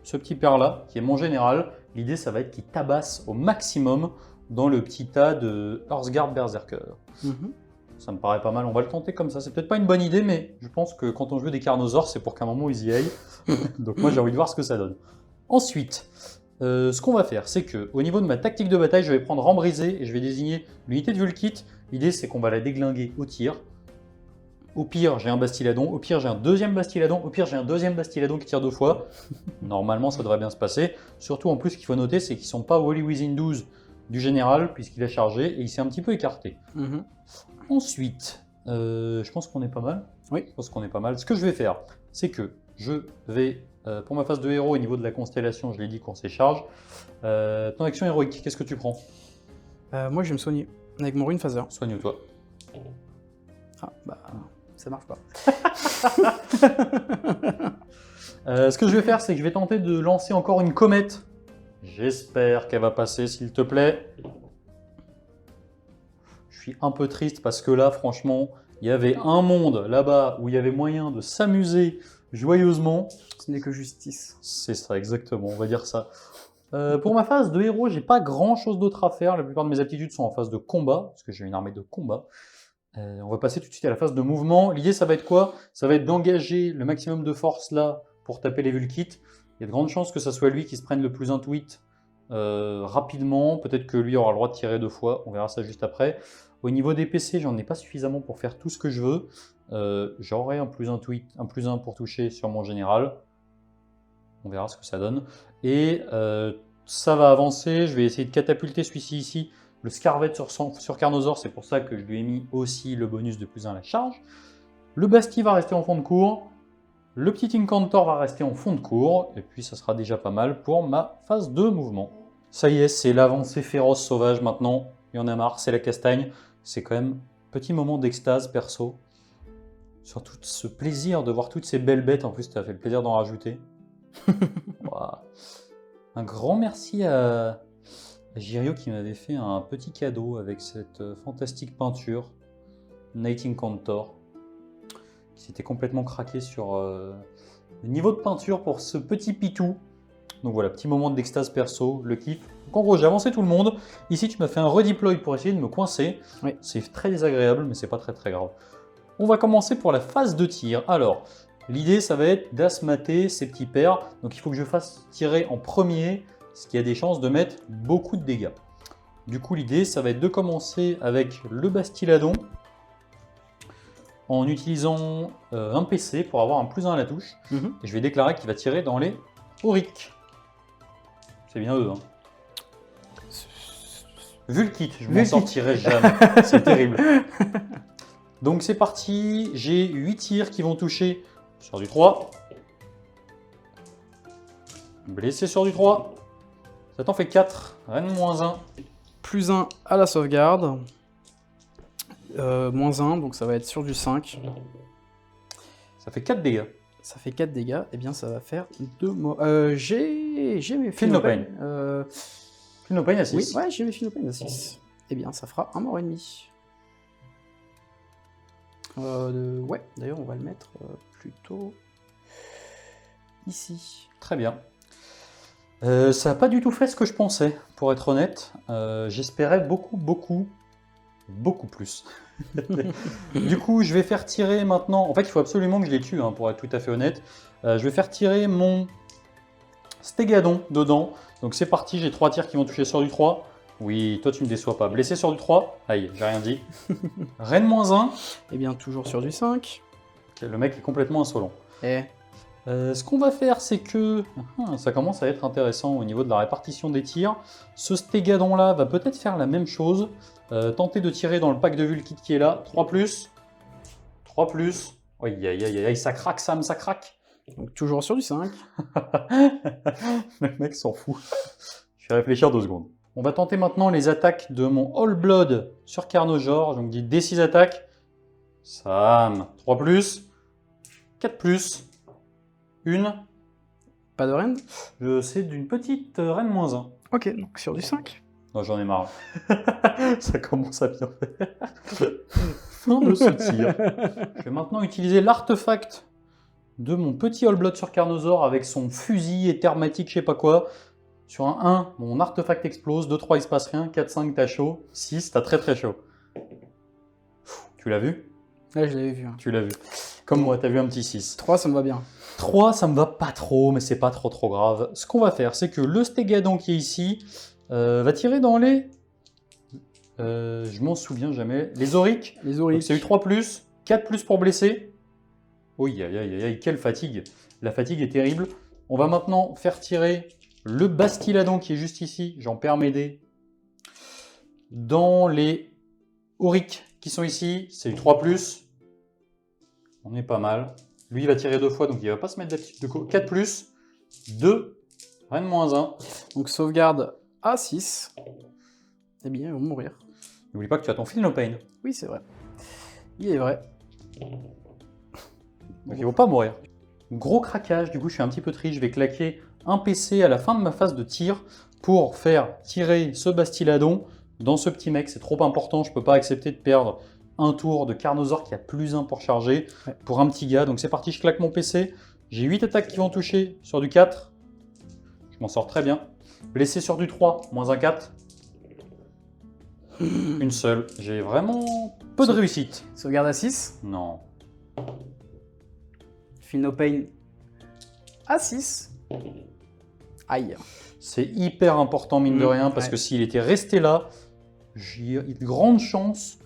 ce petit père-là, qui est mon général. L'idée, ça va être qu'il tabasse au maximum dans le petit tas de Horseguard Berserker. Ça me paraît pas mal, on va le tenter comme ça. C'est peut-être pas une bonne idée, mais je pense que quand on joue des Carnosaures, c'est pour qu'à un moment ils y aillent. Donc moi j'ai envie de voir ce que ça donne. Ensuite, ce qu'on va faire, c'est que au niveau de ma tactique de bataille, je vais prendre rang brisé et je vais désigner l'unité de Vulkit. L'idée c'est qu'on va la déglinguer au tir. Au pire, j'ai un Bastiladon. Au pire, j'ai un deuxième Bastiladon. Au pire, j'ai un deuxième Bastiladon qui tire 2 fois. Normalement, ça devrait bien se passer. Surtout, en plus, ce qu'il faut noter, c'est qu'ils ne sont pas Wally Within 12 du général, puisqu'il a chargé, et il s'est un petit peu écarté. Ensuite, je pense qu'on est pas mal. Oui. Je pense qu'on est pas mal. Ce que je vais faire, c'est que je vais, pour ma phase de héros, au niveau de la constellation, je l'ai dit qu'on s'écharge. Ton action héroïque, qu'est-ce que tu prends? Moi, je vais me soigner avec mon rune phaser. Soigne-toi. Ah, bah, ça marche pas. Ce que je vais faire, c'est que je vais tenter de lancer encore une comète. J'espère qu'elle va passer, s'il te plaît. Je suis un peu triste parce que là, franchement, il y avait un monde là-bas où il y avait moyen de s'amuser joyeusement. Ce n'est que justice. C'est ça, exactement, on va dire ça. Pour ma phase de héros, j'ai pas grand-chose d'autre à faire. La plupart de mes aptitudes sont en phase de combat, parce que j'ai une armée de combat. On va passer tout de suite à la phase de mouvement. L'idée, ça va être quoi? Ça va être d'engager le maximum de force là pour taper les Vulkits. Il y a de grandes chances que ça soit lui qui se prenne le plus intuit rapidement. Peut-être que lui aura le droit de tirer 2 fois. On verra ça juste après. Au niveau des PC, j'en ai pas suffisamment pour faire tout ce que je veux. J'aurai un plus intuit, un plus 1 pour toucher sur mon général. On verra ce que ça donne. Et ça va avancer. Je vais essayer de catapulter celui-ci ici. Le Scarvet sur Carnosaur, c'est pour ça que je lui ai mis aussi le bonus de plus 1 à la charge. Le Basti va rester en fond de cours. Le petit Incantor va rester en fond de cours. Et puis ça sera déjà pas mal pour ma phase de mouvement. Ça y est, c'est l'avancée féroce sauvage maintenant. Il y en a marre, c'est la castagne. C'est quand même un petit moment d'extase perso. Surtout ce plaisir de voir toutes ces belles bêtes. En plus, tu as fait le plaisir d'en rajouter. Wow. Un grand merci à Jirio qui m'avait fait un petit cadeau avec cette fantastique peinture, Night Incantor, qui s'était complètement craqué sur le niveau de peinture pour ce petit pitou. Donc voilà, petit moment d'extase perso, le kiff. Donc en gros, j'ai avancé tout le monde. Ici, tu m'as fait un redeploy pour essayer de me coincer. Oui. C'est très désagréable, mais c'est pas très grave. On va commencer pour la phase de tir. Alors, l'idée, ça va être d'asmater ces petits pairs. Donc il faut que je fasse tirer en premier, ce qui a des chances de mettre beaucoup de dégâts. Du coup, l'idée, ça va être de commencer avec le Bastiladon, en utilisant un PC pour avoir un +1 à la touche. Et je vais déclarer qu'il va tirer dans les auriques. C'est bien eux, hein. Vu le kit, je m'en sortirai jamais. C'est terrible. Donc c'est parti, j'ai 8 tirs qui vont toucher sur du 3. Blessé sur du 3. Ça t'en fait 4. Reine -1. +1 à la sauvegarde. -1, donc ça va être sur du 5. Ça fait 4 dégâts. Ça fait 4 dégâts, et bien ça va faire 2 morts. J'ai mes Feel no pain. Feel no pain à 6. Oui, ouais, j'ai mes Feel no pain à 6. Et bien ça fera 1 mort et demi. Ouais, d'ailleurs on va le mettre plutôt ici. Très bien. Ça n'a pas du tout fait ce que je pensais, pour être honnête. J'espérais beaucoup plus. Du coup, je vais faire tirer maintenant... En fait, il faut absolument que je les tue, hein, pour être tout à fait honnête. Je vais faire tirer mon Stégadon dedans. Donc c'est parti, j'ai 3 tirs qui vont toucher sur du 3. Oui, toi tu me déçois pas. Blessé sur du 3. Aïe, j'ai rien dit. Reine -1. Et bien toujours sur du 5. Okay, le mec est complètement insolent. Et ce qu'on va faire, c'est que ça commence à être intéressant au niveau de la répartition des tirs. Ce Stégadon-là va peut-être faire la même chose. Tenter de tirer dans le pack de Vulkit qui est là. 3+. 3+. Aïe, ça craque, Sam, ça craque. donc toujours sur du 5. Le mec s'en fout. Je vais réfléchir 2 secondes. On va tenter maintenant les attaques de mon All Blood sur Carnosaur. Donc dit D6 attaques. Sam, 3+. 4+. Une. Pas de reine. C'est d'une petite reine -1. Ok, donc sur du 5. Non, j'en ai marre. Ça commence à bien faire. Fin de ce tir. Je vais maintenant utiliser l'artefact de mon petit All Blood sur Carnosaur avec son fusil et thermatique, je sais pas quoi. Sur un 1, mon artefact explose. 2, 3, il se passe rien. 4, 5, t'as chaud. 6, t'as très chaud. Tu l'as vu? Ouais, je l'avais vu. Hein. Tu l'as vu. Comme moi, t'as vu un petit 6. 3, ça me va bien. 3, ça me va pas trop, mais c'est pas trop grave. Ce qu'on va faire, c'est que le Stégadon qui est ici va tirer dans les... je m'en souviens jamais. Les auriques. Les auriques. C'est eu 3+, 4+ pour blesser. Oui, aïe, quelle fatigue. La fatigue est terrible. On va maintenant faire tirer le Bastiladon qui est juste ici. J'en perds mes dés. Dans les auriques qui sont ici, c'est eu 3+. On est pas mal. Lui, il va tirer 2 fois, donc il va pas se mettre d'habitude de 4+, 2, reine -1. Donc sauvegarde à 6. Eh bien, ils vont mourir. N'oublie pas que tu as ton Feel no pain. Oui, c'est vrai. Il est vrai. Donc ils vont pas mourir. Gros craquage, du coup je suis un petit peu triste. Je vais claquer un PC à la fin de ma phase de tir pour faire tirer ce Bastiladon dans ce petit mec. C'est trop important, je peux pas accepter de perdre un tour de Carnosaur qui a +1 pour charger pour un petit gars. Donc c'est parti, je claque mon PC. J'ai 8 attaques qui vont toucher sur du 4. Je m'en sors très bien. Blessé sur du 3, -1, 4. Une seule. J'ai vraiment peu de réussite. Sauvegarde à 6. Non. Feel no pain à 6. Aïe. C'est hyper important, mine de rien, parce que s'il était resté là, j'ai une grande chance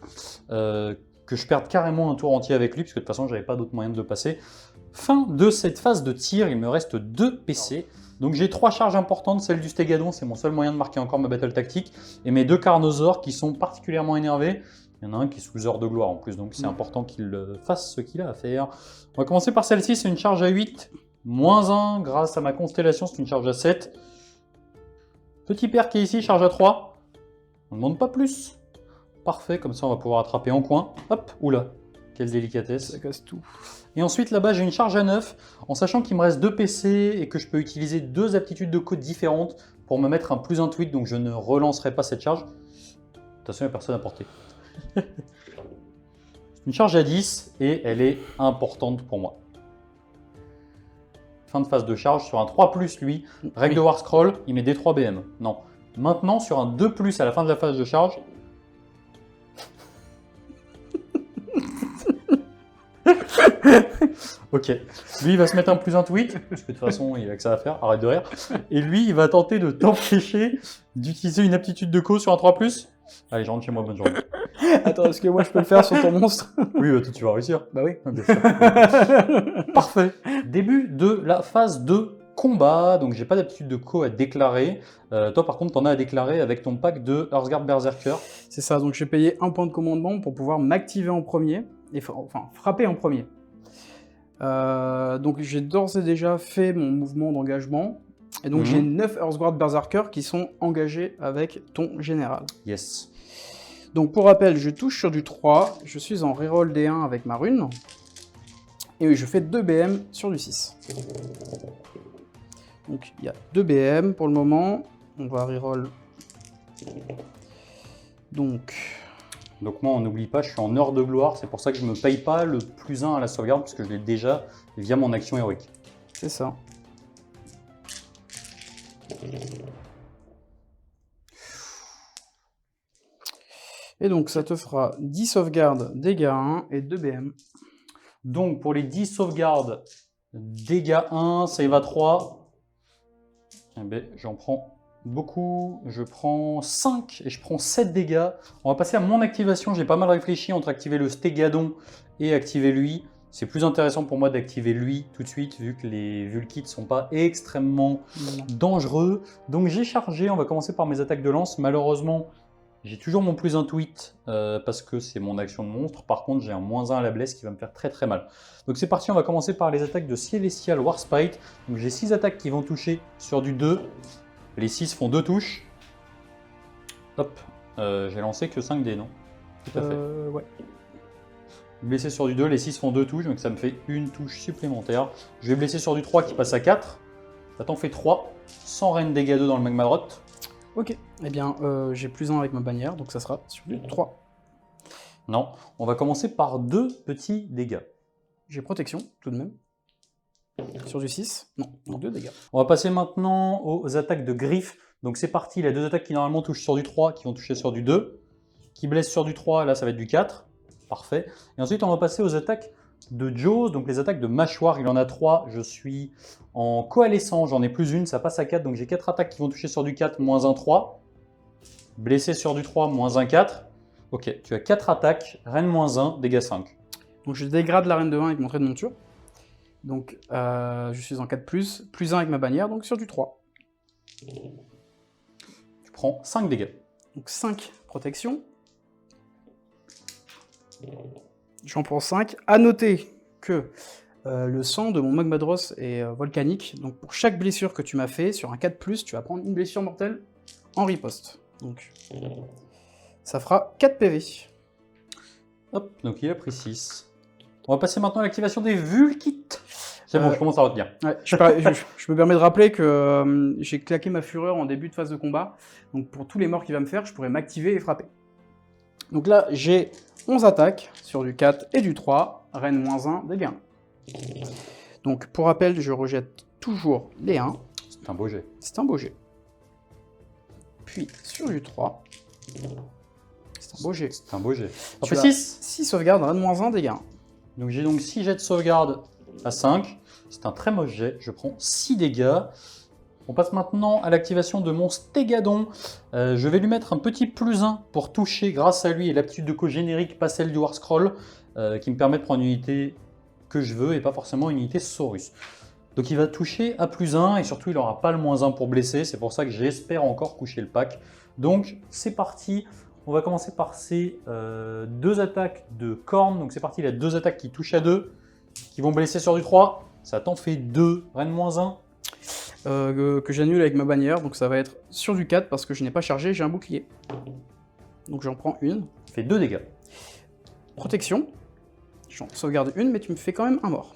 que je perde carrément un tour entier avec lui, parce que de toute façon, j'avais pas d'autre moyen de le passer. Fin de cette phase de tir, il me reste 2 PC. Donc j'ai 3 charges importantes, celle du Stégadon, c'est mon seul moyen de marquer encore ma battle tactique, et mes 2 Carnosaurs qui sont particulièrement énervés. Il y en a un qui est sous heure de gloire en plus, donc c'est important qu'il fasse ce qu'il a à faire. On va commencer par celle-ci, c'est une charge à 8, -1, grâce à ma constellation, c'est une charge à 7. Petit père qui est ici, charge à 3. On ne demande pas plus. Parfait, comme ça on va pouvoir attraper en coin. Hop, oula, quelle délicatesse. Ça casse tout. Et ensuite là-bas j'ai une charge à 9, en sachant qu'il me reste 2 PC et que je peux utiliser 2 aptitudes de code différentes pour me mettre un +1 tweet, donc je ne relancerai pas cette charge. Attention, il n'y a personne à porter. Une charge à 10 et elle est importante pour moi. fin de phase de charge. Sur un 3+, lui, règle de War Scroll, il met D3 BM. Non. Maintenant, sur un 2+, à la fin de la phase de charge... Ok. Lui, il va se mettre un +1 tweet, parce que de toute façon, il a que ça à faire, arrête de rire. Et lui, il va tenter de t'empêcher d'utiliser une aptitude de co sur un 3+. Allez, je rentre chez moi, bonne journée. Attends, est-ce que moi je peux le faire sur ton monstre? Oui, bah, toi, tu vas réussir. Bah oui. Ah, bien sûr. Parfait. Début de la phase de combat. Donc, j'ai pas d'aptitude de co à déclarer. Toi, par contre, t'en as à déclarer avec ton pack de Hearthguard Berserker. C'est ça, donc je vais payer un point de commandement pour pouvoir m'activer en premier, et enfin frapper en premier. Donc j'ai d'ores et déjà fait mon mouvement d'engagement, et donc j'ai 9 Hearthguard Berserker qui sont engagés avec ton général. Yes. Donc pour rappel, je touche sur du 3, je suis en reroll D1 avec ma rune, et oui, je fais 2 BM sur du 6. Donc il y a 2 BM pour le moment, on va reroll. Donc moi, on n'oublie pas, je suis en heure de gloire, c'est pour ça que je ne me paye pas le +1 à la sauvegarde, parce que je l'ai déjà via mon action héroïque. c'est ça. Et donc ça te fera 10 sauvegardes, dégâts 1 et 2 BM. Donc pour les 10 sauvegardes, dégâts 1, save à 3, eh ben, j'en prends beaucoup, je prends 5 et je prends 7 dégâts. On va passer à mon activation, j'ai pas mal réfléchi entre activer le Stégadon et activer lui. C'est plus intéressant pour moi d'activer lui tout de suite, vu que les Vulkits ne sont pas extrêmement dangereux. Donc j'ai chargé, on va commencer par mes attaques de lance. Malheureusement, j'ai toujours mon +1 tweet parce que c'est mon action de monstre. Par contre, j'ai un -1 à la blesse qui va me faire très très mal. Donc c'est parti, on va commencer par les attaques de Celestial Warspite. Donc j'ai 6 attaques qui vont toucher sur du 2. Les 6 font 2 touches. Hop, j'ai lancé que 5 dés, non? Tout à fait. Ouais. Blessé sur du 2, les 6 font 2 touches, donc ça me fait une touche supplémentaire. Je vais blesser sur du 3 qui passe à 4. Ça t'en fait 3, sans reine dégâts 2 dans le Magmadrot. Ok, eh bien j'ai +1 avec ma bannière, donc ça sera sur du 3. Non, on va commencer par 2 petits dégâts. J'ai protection, tout de même. Sur du 6, non, 2 dégâts. On va passer maintenant aux attaques de griffes. Donc c'est parti, il y a 2 attaques qui normalement touchent sur du 3, qui vont toucher sur du 2. Qui blessent sur du 3, là ça va être du 4. Parfait. Et ensuite on va passer aux attaques de jaws, donc les attaques de mâchoire, il en a 3. Je suis en coalescent, j'en ai +1, ça passe à 4. Donc j'ai 4 attaques qui vont toucher sur du 4, -1, 3. Blessé sur du 3, -1, 4. Ok, tu as 4 attaques, reine -1, dégâts 5. Donc je dégrade la reine de 1 avec mon trait de monture. Donc je suis en 4+, +1 avec ma bannière, donc sur du 3. Tu prends 5 dégâts. Donc 5 protection. J'en prends 5. À noter que le sang de mon Magmadros est volcanique. Donc pour chaque blessure que tu m'as fait, sur un 4+, tu vas prendre une blessure mortelle en riposte. Donc ça fera 4 PV. Hop, donc il a pris 6. On va passer maintenant à l'activation des Vulkits. C'est bon, je commence à retenir. Ouais, je me permets de rappeler que j'ai claqué ma fureur en début de phase de combat. Donc pour tous les morts qu'il va me faire, je pourrais m'activer et frapper. Donc là, j'ai 11 attaques sur du 4 et du 3. Reine -1, dégâts 1. Donc pour rappel, je rejette toujours les 1. C'est un beau jet. C'est un beau jet. Puis sur du 3. C'est un beau jet. C'est un beau jet. Ça Tu fait as 6. 6 sauvegardes, reine -1, dégâts 1. Donc j'ai donc 6 jets de sauvegarde à 5. C'est un très moche jet. Je prends 6 dégâts. On passe maintenant à l'activation de mon Stégadon. Je vais lui mettre un petit +1 pour toucher grâce à lui et l'aptitude de co générique, pas celle du War Scroll, qui me permet de prendre une unité que je veux et pas forcément une unité Saurus. Donc il va toucher à +1 et surtout il n'aura pas le -1 pour blesser. C'est pour ça que j'espère encore coucher le pack. Donc c'est parti. On va commencer par ces 2 attaques de corne. Donc c'est parti, il a 2 attaques qui touchent à 2, qui vont blesser sur du 3. Ça t'en fait 2, reine -1. Que j'annule avec ma bannière, donc ça va être sur du 4 parce que je n'ai pas chargé, j'ai un bouclier. Donc j'en prends une. Ça fait 2 dégâts. Protection. J'en sauvegarde une, mais tu me fais quand même un mort.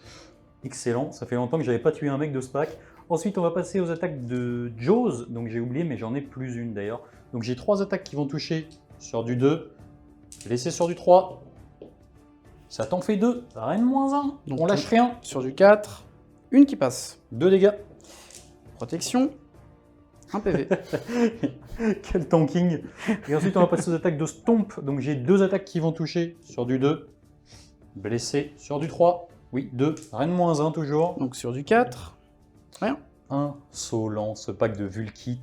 Excellent, ça fait longtemps que j'avais pas tué un mec de ce pack. Ensuite, on va passer aux attaques de jaws. Donc j'ai oublié, mais j'en ai +1 d'ailleurs. Donc j'ai 3 attaques qui vont toucher sur du 2. Laisser sur du 3. Ça t'en fait 2. Reine -1. Donc on lâche rien. Sur du 4. une qui passe. 2 dégâts. Protection, 1 PV. Quel tanking. Et ensuite, on va passer aux attaques de Stomp. Donc, j'ai 2 attaques qui vont toucher sur du 2. Blessé sur du 3. Oui, 2. Reine moins 1 toujours. Donc sur du 4, rien. Insolent, ce pack de Vulkit.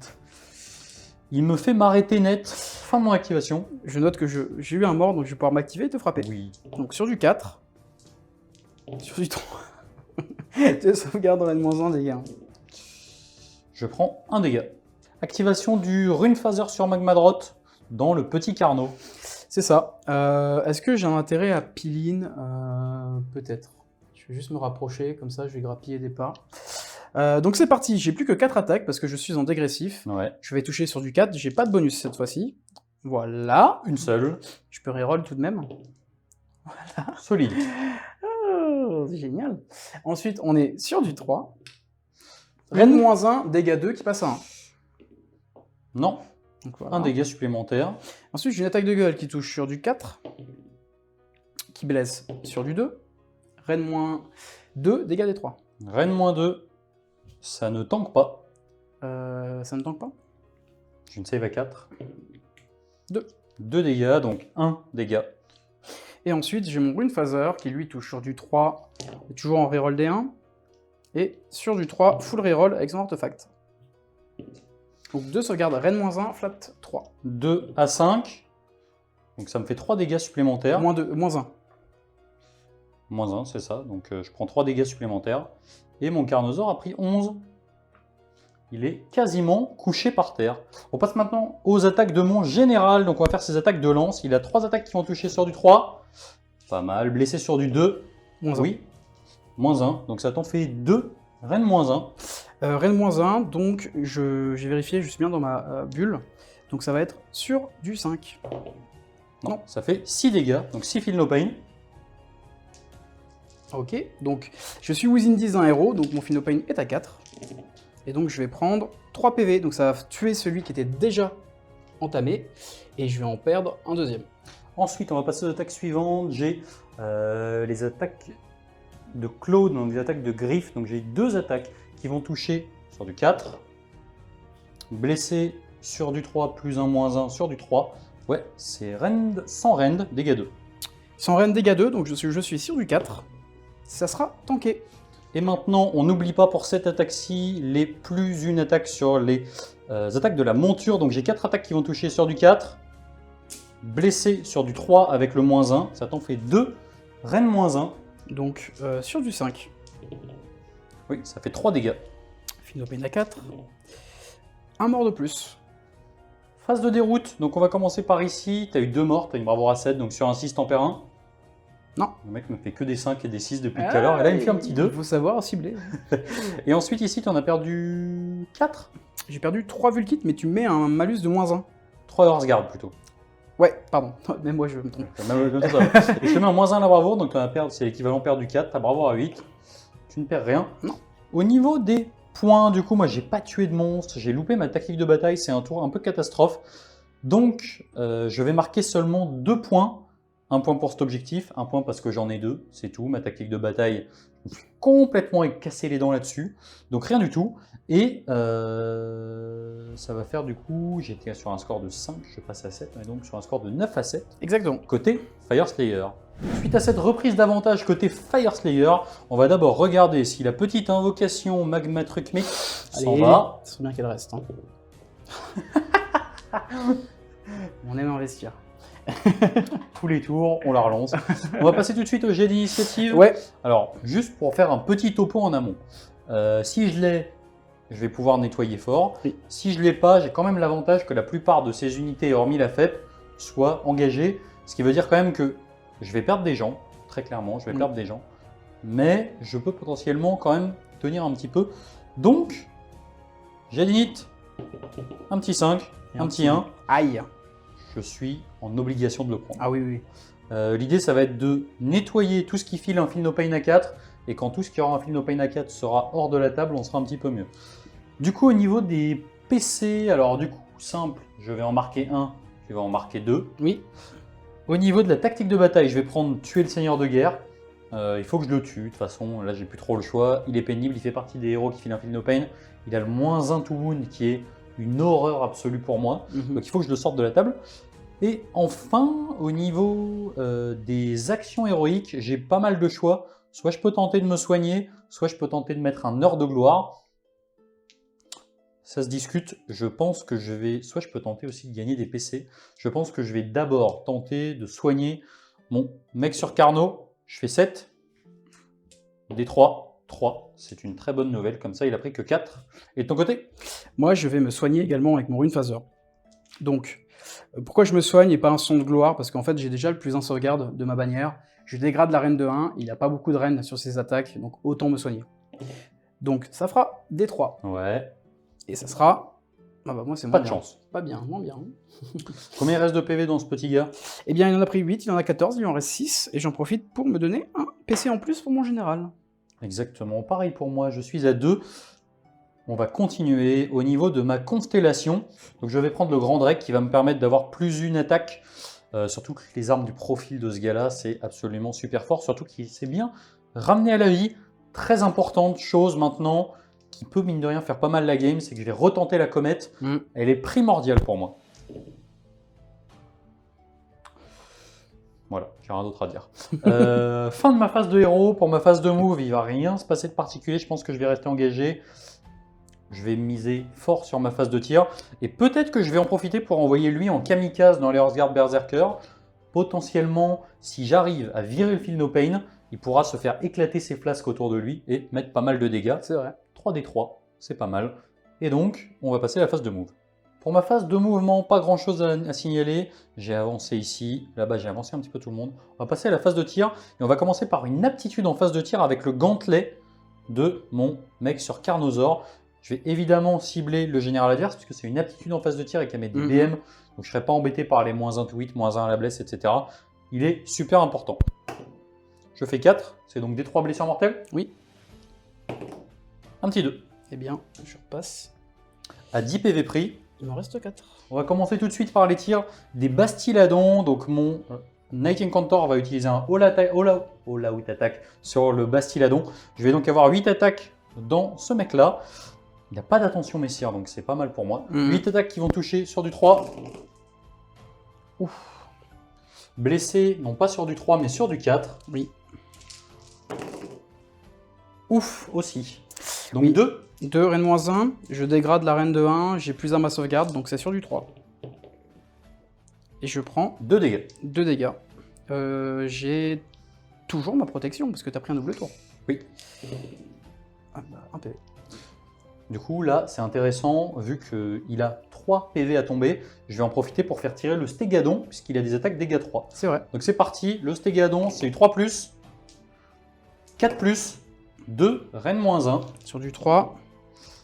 Il me fait m'arrêter net. Fin de mon activation. Je note que j'ai eu un mort, donc je vais pouvoir m'activer et te frapper. Oui. Donc sur du 4, sur du 3. Tu sauvegardes en -1 des gars. Je prends 1 dégât. Activation du Rune Phaser sur Magmadrot dans le petit Carnot. C'est ça. Est-ce que j'ai un intérêt à Piline? Peut-être. Je vais juste me rapprocher, comme ça je vais grappiller des pas. Donc c'est parti, j'ai plus que 4 attaques parce que je suis en dégressif. Ouais. Je vais toucher sur du 4, j'ai pas de bonus cette fois-ci. Voilà. Une seule. Je peux reroll tout de même. Solide. Oh, c'est génial. Ensuite, on est sur du 3. Reine -1, dégâts 2 qui passe à 1. Non. Donc, voilà. Un dégât supplémentaire. Ensuite, j'ai une attaque de gueule qui touche sur du 4, qui blesse sur du 2. Reine -2, dégâts des 3. Reine -2. Ça ne tank pas. Ça ne tank pas. J'ai une save à 4. 2. 2 dégâts, donc 1 dégât. Et ensuite, j'ai mon Rune Phaser qui lui touche sur du 3, et toujours en reroll des 1. Et sur du 3, full reroll avec son artefact. Donc 2 sauvegardes, Reine -1, flat 3. 2 à 5. Donc ça me fait 3 dégâts supplémentaires. -1. Moins 1, c'est ça. Donc je prends 3 dégâts supplémentaires. Et mon Carnosaure a pris 11. Il est quasiment couché par terre. On passe maintenant aux attaques de mon général. Donc on va faire ses attaques de lance. Il a 3 attaques qui vont toucher sur du 3. Pas mal. Blessé sur du 2. -1. Oui. -1. Donc ça t'en fait 2. Reine -1. Reine -1, donc j'ai vérifié, je suis bien dans ma bulle. Donc ça va être sur du 5. Non, ça fait 6 dégâts. Donc 6 Feel No Pain. Ok, donc je suis within 10 d'un héros, donc mon Feel No Pain est à 4. Et donc je vais prendre 3 PV, donc ça va tuer celui qui était déjà entamé. Et je vais en perdre un deuxième. Ensuite, on va passer aux attaques suivantes. J'ai les attaques de Claude, donc des attaques de griffes. Donc j'ai 2 attaques qui vont toucher sur du 4. Blessé sur du 3, plus 1, -1 sur du 3. Ouais, c'est rend, sans rend, dégâts 2. Sans reine dégâts 2, donc je suis sur du 4. Ça sera tanké. Et maintenant, on n'oublie pas pour cette attaque-ci, les plus une attaque sur les attaques de la monture. Donc j'ai 4 attaques qui vont toucher sur du 4. Blessé sur du 3 avec le -1, ça t'en fait 2. Reine -1. Donc sur du 5. Oui, ça fait 3 dégâts. Feel No Pain à 4. Un mort de plus. Phase de déroute, donc on va commencer par ici. Tu as eu 2 morts, tu as une bravoure à 7, donc sur un 6, t'en perds 1. Non. Le mec me fait que des 5 et des 6 depuis tout à l'heure, et là il me fait un petit 2. Il faut savoir cibler. Et ensuite ici, tu en as perdu 4. J'ai perdu 3 Vulkit, mais tu mets un malus de -1. 3 Horseguard plutôt. Ouais, pardon. Même moi, je me trompe. Et je te mets un -1 à la bravoure, donc c'est l'équivalent perdu 4, ta bravoure à 8. Tu ne perds rien. Non. Au niveau des points, du coup, moi j'ai pas tué de monstre, j'ai loupé ma tactique de bataille, c'est un tour un peu catastrophe. Donc je vais marquer seulement 2 points. Un point pour cet objectif, un point parce que j'en ai 2, c'est tout. Ma tactique de bataille, je me suis complètement cassé les dents là-dessus. Donc rien du tout. Et ça va faire du coup, j'étais sur un score de 5, je passe à 7, et donc sur un score de 9 à 7. Exactement. Côté Fire Slayer. Suite à cette reprise d'avantage côté Fire Slayer, on va d'abord regarder si la petite invocation Magma Truc Mix s'en va. Ça serait bien qu'elle reste. Hein. On aime investir. Tous les tours, on la relance. On va passer tout de suite au jet d'initiative. Ouais. Alors, juste pour faire un petit topo en amont. Si je l'ai, je vais pouvoir nettoyer fort. Oui. Si je ne l'ai pas, j'ai quand même l'avantage que la plupart de ces unités, hormis la FEP, soient engagées. Ce qui veut dire quand même que je vais perdre des gens, très clairement, je vais perdre des gens. Mais je peux potentiellement quand même tenir un petit peu. Donc, jet d'init, un petit 5, un petit 1. Aïe. Je suis en obligation de le prendre. Ah oui, oui. L'idée, ça va être de nettoyer tout ce qui file un Feel No Pain à 4. Et quand tout ce qui aura un Feel No Pain à 4 sera hors de la table, on sera un petit peu mieux. Du coup, au niveau des PC, alors du coup, simple, je vais en marquer 1, je vais en marquer 2. Oui. Au niveau de la tactique de bataille, je vais prendre tuer le seigneur de guerre. Il faut que je le tue. De toute façon, là, j'ai plus trop le choix. Il est pénible. Il fait partie des héros qui filent un feel no pain. Il a le -1 to wound qui est une horreur absolue pour moi. Donc, il faut que je le sorte de la table. Et enfin, au niveau des actions héroïques, j'ai pas mal de choix. Soit je peux tenter de me soigner, soit je peux tenter de mettre un heure de gloire. Ça se discute. Je pense que je vais... Soit je peux tenter aussi de gagner des PC. Je pense que je vais d'abord tenter de soigner mon mec sur Carnot. Je fais 7. Des 3. 3. C'est une très bonne nouvelle. Comme ça, il a pris que 4. Et de ton côté? Moi, je vais me soigner également avec mon Rune Phaser. Donc, pourquoi je me soigne et pas un son de gloire? Parce qu'en fait, j'ai déjà le +1 sauvegarde de ma bannière. Je dégrade la reine de 1. Il n'a pas beaucoup de reines sur ses attaques. Donc, autant me soigner. Donc, ça fera des 3. Ouais. Et ça sera... Ah bah moi, c'est Pas moins de bien. chance. Pas bien, moins bien. Combien il reste de PV dans ce petit gars? Eh bien, il en a pris 8, il en a 14, il en reste 6. Et j'en profite pour me donner un PC en plus pour mon général. Exactement. Pareil pour moi, je suis à 2. On va continuer au niveau de ma constellation. Donc je vais prendre le Grand Drake qui va me permettre d'avoir +1 attaque. Surtout que les armes du profil de ce gars-là, c'est absolument super fort. Surtout qu'il s'est bien ramené à la vie. Très importante chose maintenant, qui peut mine de rien faire pas mal la game, c'est que je vais retenter la comète. Elle est primordiale pour moi. Voilà, j'ai rien d'autre à dire. Fin de ma phase de héros. Pour ma phase de move, il va rien se passer de particulier. Je pense que je vais rester engagé. Je vais miser fort sur ma phase de tir. Et peut-être que je vais en profiter pour envoyer lui en kamikaze dans les Hearthguard Berserker. Potentiellement, si j'arrive à virer le Feel No Pain, il pourra se faire éclater ses flasques autour de lui et mettre pas mal de dégâts. C'est vrai. 3d3, c'est pas mal. Et donc, on va passer à la phase de move. Pour ma phase de mouvement, pas grand chose à signaler. J'ai avancé ici, là-bas j'ai avancé un petit peu tout le monde. On va passer à la phase de tir et on va commencer par une aptitude en phase de tir avec le gantelet de mon mec sur Carnosaur. Je vais évidemment cibler le général adverse puisque c'est une aptitude en phase de tir et qu'elle met des BM. Donc je ne serai pas embêté par les -1 to hit, -1 à la blesse, etc. Il est super important. Je fais 4, c'est donc des 3 blessures mortelles. Oui. Un petit 2. Eh bien, je repasse. À 10 PV prix. Il m'en reste 4. On va commencer tout de suite par les tirs des Bastiladons. Donc mon Night Incantor va utiliser un All-Out attack sur le Bastiladon. Je vais donc avoir 8 attaques dans ce mec-là. Il n'a pas d'attention messire, donc c'est pas mal pour moi. 8 attaques qui vont toucher sur du 3. Ouf. Blessé, non pas sur du 3, mais sur du 4. Oui. Ouf, aussi. Donc Oui. 2. 2, reine -1. Je dégrade la reine de 1. J'ai +1 ma sauvegarde, donc c'est sur du 3. Et je prends 2 dégâts. 2 dégâts. J'ai toujours ma protection, parce que tu as pris un double tour. Oui. Ah bah, un PV. Du coup, là, c'est intéressant, vu qu'il a 3 PV à tomber, je vais en profiter pour faire tirer le Stégadon, puisqu'il a des attaques dégâts 3. C'est vrai. Donc c'est parti, le Stégadon, c'est du 3+, 4+, 2, reine -1, Sur du 3.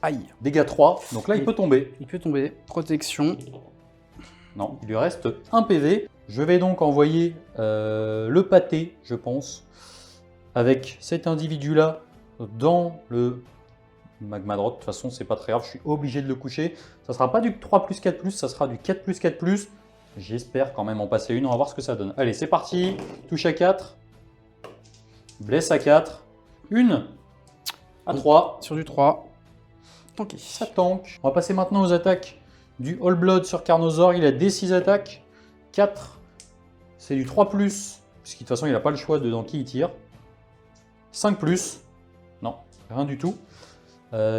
Aïe. dégâts 3, donc là il peut tomber. Il peut tomber. Protection. Non, il lui reste 1 PV. Je vais donc envoyer le pâté, je pense, avec cet individu-là dans le Magmadrot. De toute façon, c'est pas très grave, je suis obligé de le coucher. Ça sera pas du 3+, 4+, ça sera du 4+, 4+. J'espère quand même en passer une, on va voir ce que ça donne. Allez, c'est parti, touche à 4, blesse à 4, 1 à 3. Sur du 3. Tanké. Ça tank. On va passer maintenant aux attaques du All Blood sur Carnosaur. Il a D6 attaques. 4, c'est du 3+, puisque de toute façon il n'a pas le choix de dans qui il tire. 5+, non, rien du tout.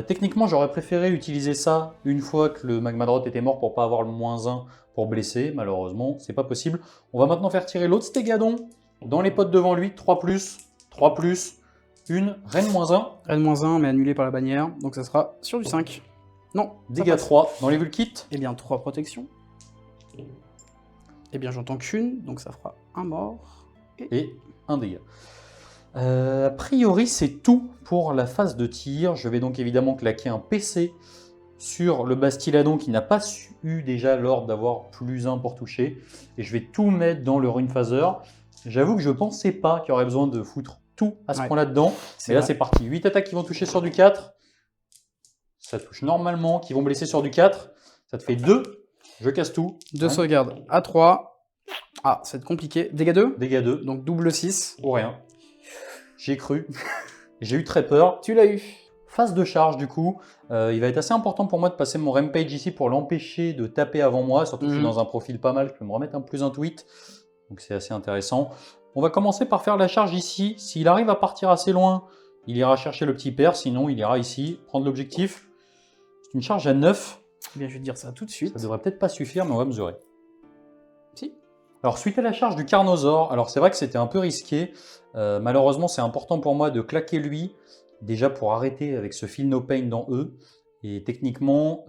Techniquement, j'aurais préféré utiliser ça une fois que le Magmadrot était mort pour pas avoir le -1 pour blesser. Malheureusement, c'est pas possible. On va maintenant faire tirer l'autre Stégadon dans les potes devant lui. 3+, 3+, 1, reine -1. Reine -1, mais annulé par la bannière. Donc ça sera sur du 5. Non. ça Dégâts passe. 3 dans les Vulkits. Eh bien, 3 protections. Eh bien, j'entends qu'une, donc ça fera un mort. Et un dégât. A priori, c'est tout pour la phase de tir. Je vais donc évidemment claquer un PC sur le Bastiladon qui n'a pas eu déjà l'ordre d'avoir +1 pour toucher. Et je vais tout mettre dans le Rune Phaser. J'avoue que je pensais pas qu'il y aurait besoin de foutre tout à ce point-là dedans. Et là, c'est parti. 8 attaques qui vont toucher sur du 4. Ça touche normalement, qui vont blesser sur du 4. Ça te fait 2. Je casse tout. 2 sauvegardes à 3. Ah, ça va être compliqué. Dégâts 2. Dégâts 2. Donc double 6. Ou rien. J'ai cru. J'ai eu très peur. Tu l'as eu. Phase de charge du coup, il va être assez important pour moi de passer mon Rampage ici pour l'empêcher de taper avant moi, surtout que je suis dans un profil pas mal, je peux me remettre un plus un tweet, donc c'est assez intéressant. On va commencer par faire la charge ici, s'il arrive à partir assez loin, il ira chercher le petit père, sinon il ira ici prendre l'objectif. C'est une charge à 9. Eh bien, je vais te dire ça tout de suite. Ça devrait peut-être pas suffire, mais on va mesurer. Si. Alors suite à la charge du Carnosaur, alors c'est vrai que c'était un peu risqué, malheureusement c'est important pour moi de claquer lui, déjà pour arrêter avec ce Feel No Pain dans E, et techniquement,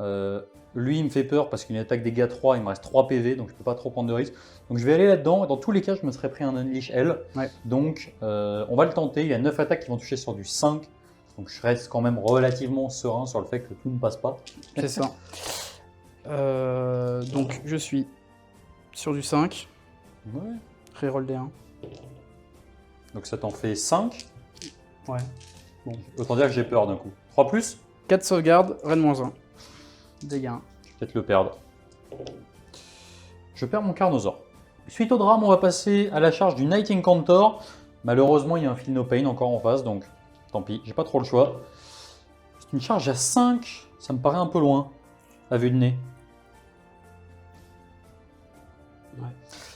lui il me fait peur parce qu'une attaque dégâts 3, il me reste 3 PV, donc je peux pas trop prendre de risque. Donc je vais aller là-dedans, et dans tous les cas je me serais pris un Unleash L, donc on va le tenter, il y a 9 attaques qui vont toucher sur du 5, donc je reste quand même relativement serein sur le fait que tout ne passe pas. C'est ça. Donc je suis sur du 5, Ouais. reroll des 1. Donc ça t'en fait 5. Ouais. Bon, autant dire que j'ai peur d'un coup. 3 plus, 4 sauvegardes, Rennes-1. Dégâts 1. je vais peut-être le perdre. Je perds mon Carnosaur. Suite au drame, on va passer à la charge du Night Incantor. Malheureusement, il y a un Feel No Pain encore en face, donc tant pis, j'ai pas trop le choix. C'est une charge à 5, ça me paraît un peu loin, à vue de nez. Ouais.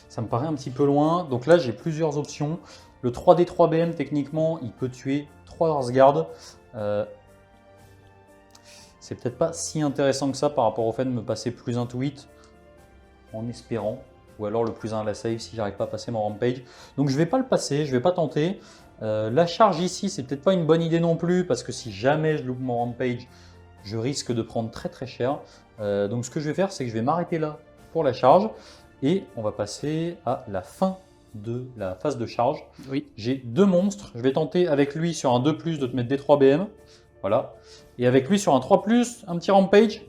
Ça me paraît un petit peu loin, donc là j'ai plusieurs options. Le 3D3BM, techniquement, il peut tuer 3 Hearthguard. C'est peut-être pas si intéressant que ça par rapport au fait de me passer plus un tweet en espérant, ou alors le plus 1 à la save si j'arrive pas à passer mon Rampage. Donc je vais pas le passer, je vais pas tenter. La charge ici, c'est peut-être pas une bonne idée non plus, parce que si jamais je loupe mon Rampage, je risque de prendre très très cher. Donc ce que je vais faire, c'est que je vais m'arrêter là pour la charge, et on va passer à la fin de la phase de charge. Oui. J'ai 2 monstres, je vais tenter avec lui sur un 2+, de te mettre des 3 BM, voilà. Et avec lui sur un 3+, un petit Rampage,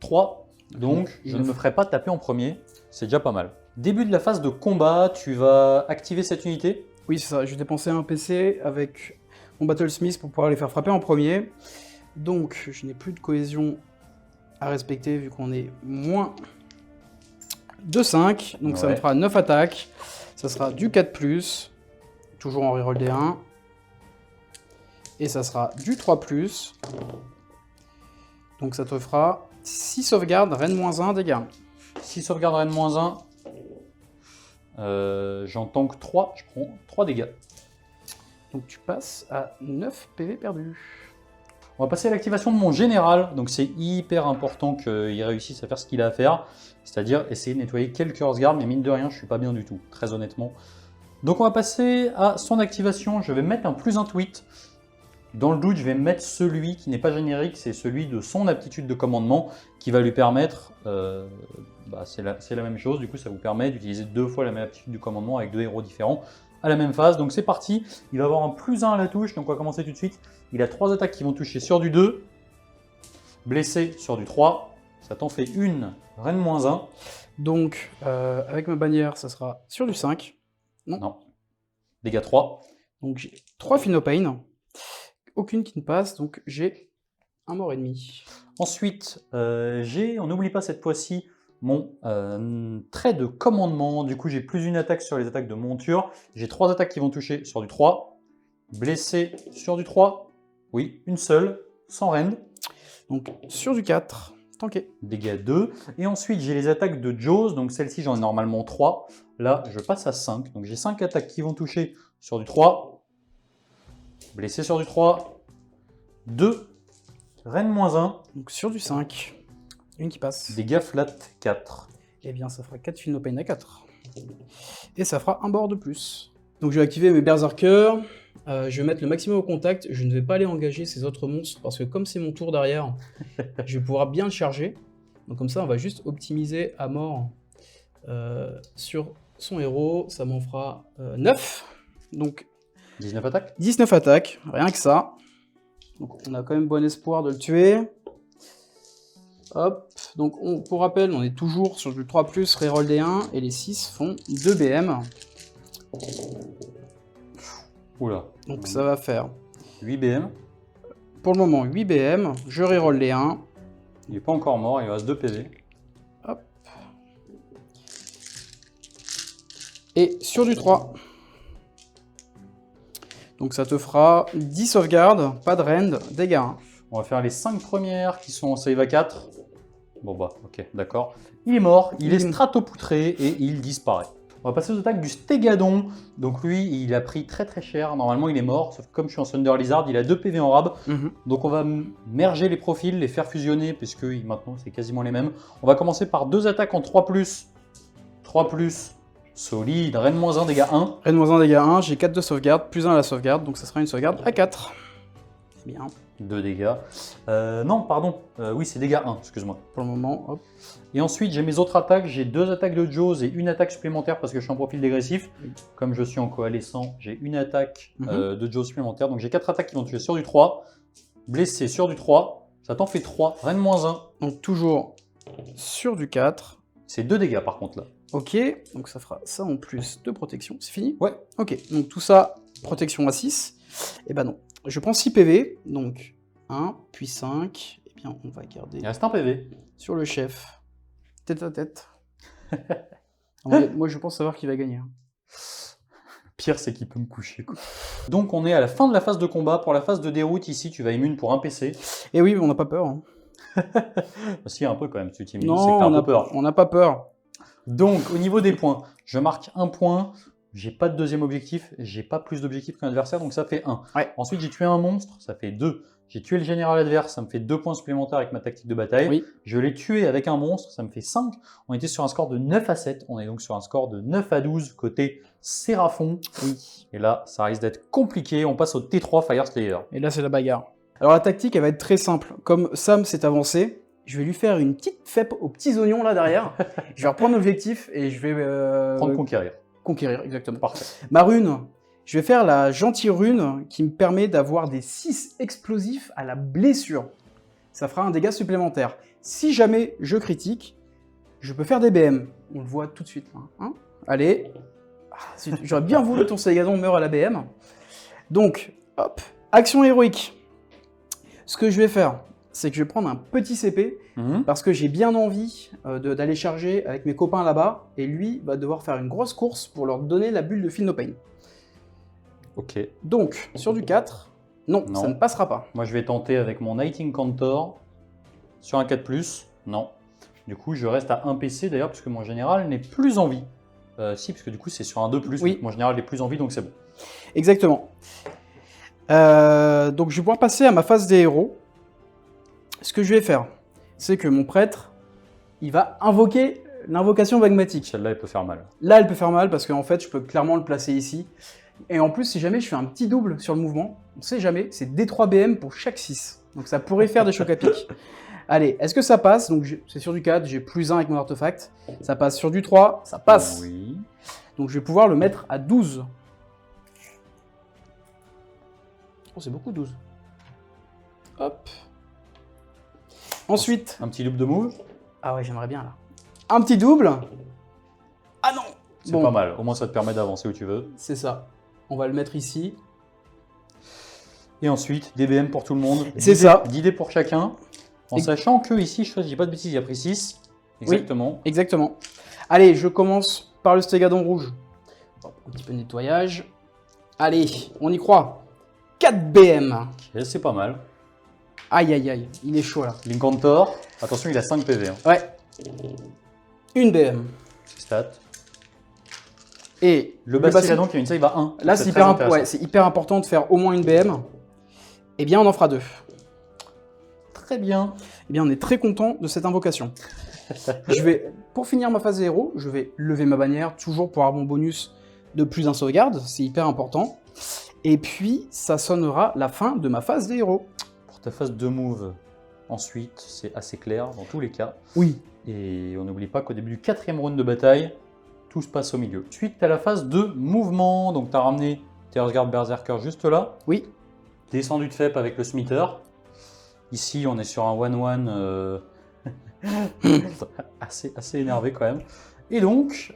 3. Donc je ne me ferai pas taper en premier, c'est déjà pas mal. Début de la phase de combat, tu vas activer cette unité. Oui, c'est ça. Je vais dépenser un PC avec mon Battlesmith pour pouvoir les faire frapper en premier. Donc, je n'ai plus de cohésion à respecter vu qu'on est moins de 5. Donc, ça me fera 9 attaques. Ça sera du 4+, toujours en reroll des 1. Et ça sera du 3+. Donc, ça te fera 6 sauvegardes, Rennes-1, dégâts. 6 sauvegardes Rennes-1. J'en tank 3, je prends 3 dégâts. Donc, tu passes à 9 PV perdus. On va passer à l'activation de mon général. Donc c'est hyper important qu'il réussisse à faire ce qu'il a à faire. C'est-à-dire essayer de nettoyer quelques Hearthguard, mais mine de rien, je suis pas bien du tout, très honnêtement. Donc on va passer à son activation. Je vais mettre un plus un tweet. Dans le doute, je vais mettre celui qui n'est pas générique, c'est celui de son aptitude de commandement qui va lui permettre, c'est la même chose, du coup ça vous permet d'utiliser 2 fois la même aptitude du commandement avec 2 héros différents à la même phase. Donc c'est parti, il va avoir un plus 1 à la touche, donc on va commencer tout de suite. Il a 3 attaques qui vont toucher sur du 2, blessé sur du 3, ça t'en fait une, Rennes-1. Donc, avec ma bannière, ça sera sur du 5. Non. Dégâts 3. Donc j'ai 3 Phenopain. Aucune qui ne passe, donc j'ai un mort ennemi. Ensuite, on n'oublie pas cette fois-ci, mon trait de commandement. Du coup, j'ai plus une attaque sur les attaques de monture. J'ai 3 attaques qui vont toucher sur du 3. Blessé sur du 3. Oui, une seule, sans rend. Donc sur du 4, tanké. Dégâts 2. Et ensuite, j'ai les attaques de Jaws. Donc celle-ci, j'en ai normalement 3. Là, je passe à 5. Donc j'ai 5 attaques qui vont toucher sur du 3. Blessé sur du 3. 2. Rennes-1. Donc sur du 5, une qui passe. Dégâts flat 4. Eh bien, ça fera 4 Phenopain à 4. Et ça fera un bord de plus. Donc je vais activer mes Berserkers. Je vais mettre le maximum au contact. Je ne vais pas aller engager ces autres monstres parce que comme c'est mon tour derrière, je vais pouvoir bien le charger. Donc comme ça, on va juste optimiser à mort sur son héros. Ça m'en fera 9. Donc 19 attaques. 19 attaques, rien que ça. Donc on a quand même bon espoir de le tuer. Hop, donc pour rappel, on est toujours sur du 3+, reroll des 1, et les 6 font 2 BM. Oula. Donc ça va faire, 8 BM. pour le moment, 8 BM. Je reroll les 1. Il n'est pas encore mort, il lui reste 2 PV. Hop. Et sur du 3. Donc ça te fera 10 sauvegardes, pas de rend, dégâts 1. On va faire les 5 premières qui sont en save à 4. Bon bah, ok, d'accord. Il est mort, il est stratopoutré et il disparaît. On va passer aux attaques du Stégadon. Donc lui, il a pris très très cher. Normalement, il est mort. Sauf que comme je suis en Thunder Lizard, il a 2 PV en rab. Donc on va merger les profils, les faire fusionner, puisque maintenant, c'est quasiment les mêmes. On va commencer par 2 attaques en 3+. 3+. Solide. Rennes-1, dégâts 1. Rennes-1, dégâts 1. J'ai 4 de sauvegarde, plus 1 à la sauvegarde. Donc ça sera une sauvegarde à 4. C'est bien. 2 dégâts. Non, pardon. Oui, c'est dégâts 1, excuse-moi. Pour le moment, hop. Et ensuite, j'ai mes autres attaques. J'ai 2 attaques de Jaws et une attaque supplémentaire parce que je suis en profil dégressif. Oui. Comme je suis en coalescent, j'ai une attaque de Jaws supplémentaire. Donc j'ai 4 attaques qui vont tuer sur du 3. Blessé sur du 3. Ça t'en fait 3. Rennes-1. Donc toujours sur du 4. C'est 2 dégâts par contre là. Ok, donc ça fera ça en plus de protection. C'est fini? Ouais. Ok, donc tout ça, protection à 6. Et ben non. Je prends 6 PV, donc 1, puis 5. Et bien, on va garder Il reste un PV. sur le chef. Tête à tête. Moi, je pense savoir qui va gagner. Pire, c'est qu'il peut me coucher, quoi. Donc on est à la fin de la phase de combat. Pour la phase de déroute, ici, tu vas immune pour un PC. Et oui, on n'a pas peur. Hein. Si, un peu quand même, si tu t'immunes, Non, c'est que t'as un peu peur. on n'a pas peur. Donc, au niveau des points, je marque un point. J'ai pas de deuxième objectif. J'ai pas plus d'objectifs qu'un adversaire, donc ça fait 1. Ouais. Ensuite, j'ai tué un monstre, ça fait 2. J'ai tué le général adverse, ça me fait 2 points supplémentaires avec ma tactique de bataille. Oui. Je l'ai tué avec un monstre, ça me fait 5. On était sur un score de 9 à 7. On est donc sur un score de 9 à 12 côté Séraphon. Oui. Et là, ça risque d'être compliqué. On passe au T3 Fire Slayer. Et là, c'est la bagarre. Alors la tactique, elle va être très simple. Comme Sam s'est avancé, je vais lui faire une petite fêpe aux petits oignons là derrière. Je vais reprendre l'objectif et je vais Prendre conquérir. conquérir, exactement. Parfait. Ma rune, je vais faire la gentille rune qui me permet d'avoir des 6 explosifs à la blessure. Ça fera un dégât supplémentaire. Si jamais je critique, je peux faire des BM. On le voit tout de suite là. Hein, allez. Ah, j'aurais bien voulu que ton Stégadon meure à la BM. Donc, hop, action héroïque. Ce que je vais faire, c'est que je vais prendre un petit CP parce que j'ai bien envie d'aller charger avec mes copains là-bas et lui va devoir faire une grosse course pour leur donner la bulle de Feel No Pain. Ok. Donc, sur du 4, non, ça ne passera pas. Moi, je vais tenter avec mon Night Incantor sur un 4+. Non. Du coup, je reste à 1 PC d'ailleurs, parce que mon général n'est plus en vie. Si, parce que du coup, c'est sur un 2+. Oui. Donc mon général n'est plus en vie, donc c'est bon. Exactement. Donc, je vais pouvoir passer à ma phase des héros. Ce que je vais faire, c'est que mon prêtre, il va invoquer l'invocation magmatique. Celle-là, elle peut faire mal. Là, elle peut faire mal, parce qu'en fait, je peux clairement le placer ici. Et en plus, si jamais je fais un petit double sur le mouvement, on sait jamais, c'est D3 BM pour chaque 6. Donc ça pourrait faire des chocs à pic. Allez, est-ce que ça passe? Donc c'est sur du 4, j'ai plus 1 avec mon artefact. Ça passe sur du 3, ça passe. Oui. Donc je vais pouvoir le mettre à 12. Oh, c'est beaucoup 12. Hop. Ensuite... Un petit loop de move. Ah ouais, j'aimerais bien là. Un petit double. Ah non! C'est pas mal. Au moins, ça te permet d'avancer où tu veux. C'est ça. On va le mettre ici. Et ensuite, DBM pour tout le monde. C'est ça. 10 dés pour chacun. En sachant que ici, je dis pas de bêtises, il a pris 6. Exactement. Oui, exactement. Allez, je commence par le Stégadon rouge. Hop, un petit peu de nettoyage. Allez, on y croit. 4 BM. Ok, c'est pas mal. Aïe, aïe, aïe. Il est chaud là. L'Incantor. Attention, il a 5 PV. Hein. Ouais. Une BM. Stat. Et le Bastiladon qui a une save à 1. Là, c'est hyper important de faire au moins une BM. Eh bien, on en fera 2. Très bien. Eh bien, on est très content de cette invocation. Pour finir ma phase de héros, je vais lever ma bannière, toujours pour avoir mon bonus de plus un sauvegarde. C'est hyper important. Et puis, ça sonnera la fin de ma phase des héros. Pour ta phase de move, ensuite, c'est assez clair dans tous les cas. Oui. Et on n'oublie pas qu'au début du 4e round de bataille, tout se passe au milieu. Ensuite, tu as la phase de mouvement. Donc, tu as ramené Tearsguard Berserker juste là. Oui. Descendu de FEP avec le Smither. Ici, on est sur un 1-1 assez énervé quand même. Et donc...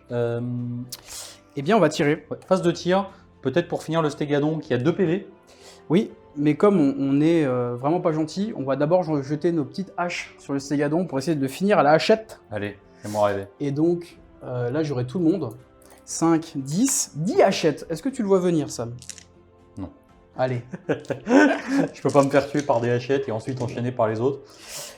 Eh bien, on va tirer. Ouais, phase de tir. Peut-être pour finir le Stégadon qui a 2 PV. Oui, mais comme on est vraiment pas gentil, on va d'abord jeter nos petites haches sur le Stégadon pour essayer de finir à la hachette. Allez, fais-moi rêver. Et donc, là, j'aurai tout le monde. 5, 10, 10 hachettes. Est-ce que tu le vois venir, Sam? Non. Allez. Je peux pas me faire tuer par des hachettes et ensuite enchaîner par les autres.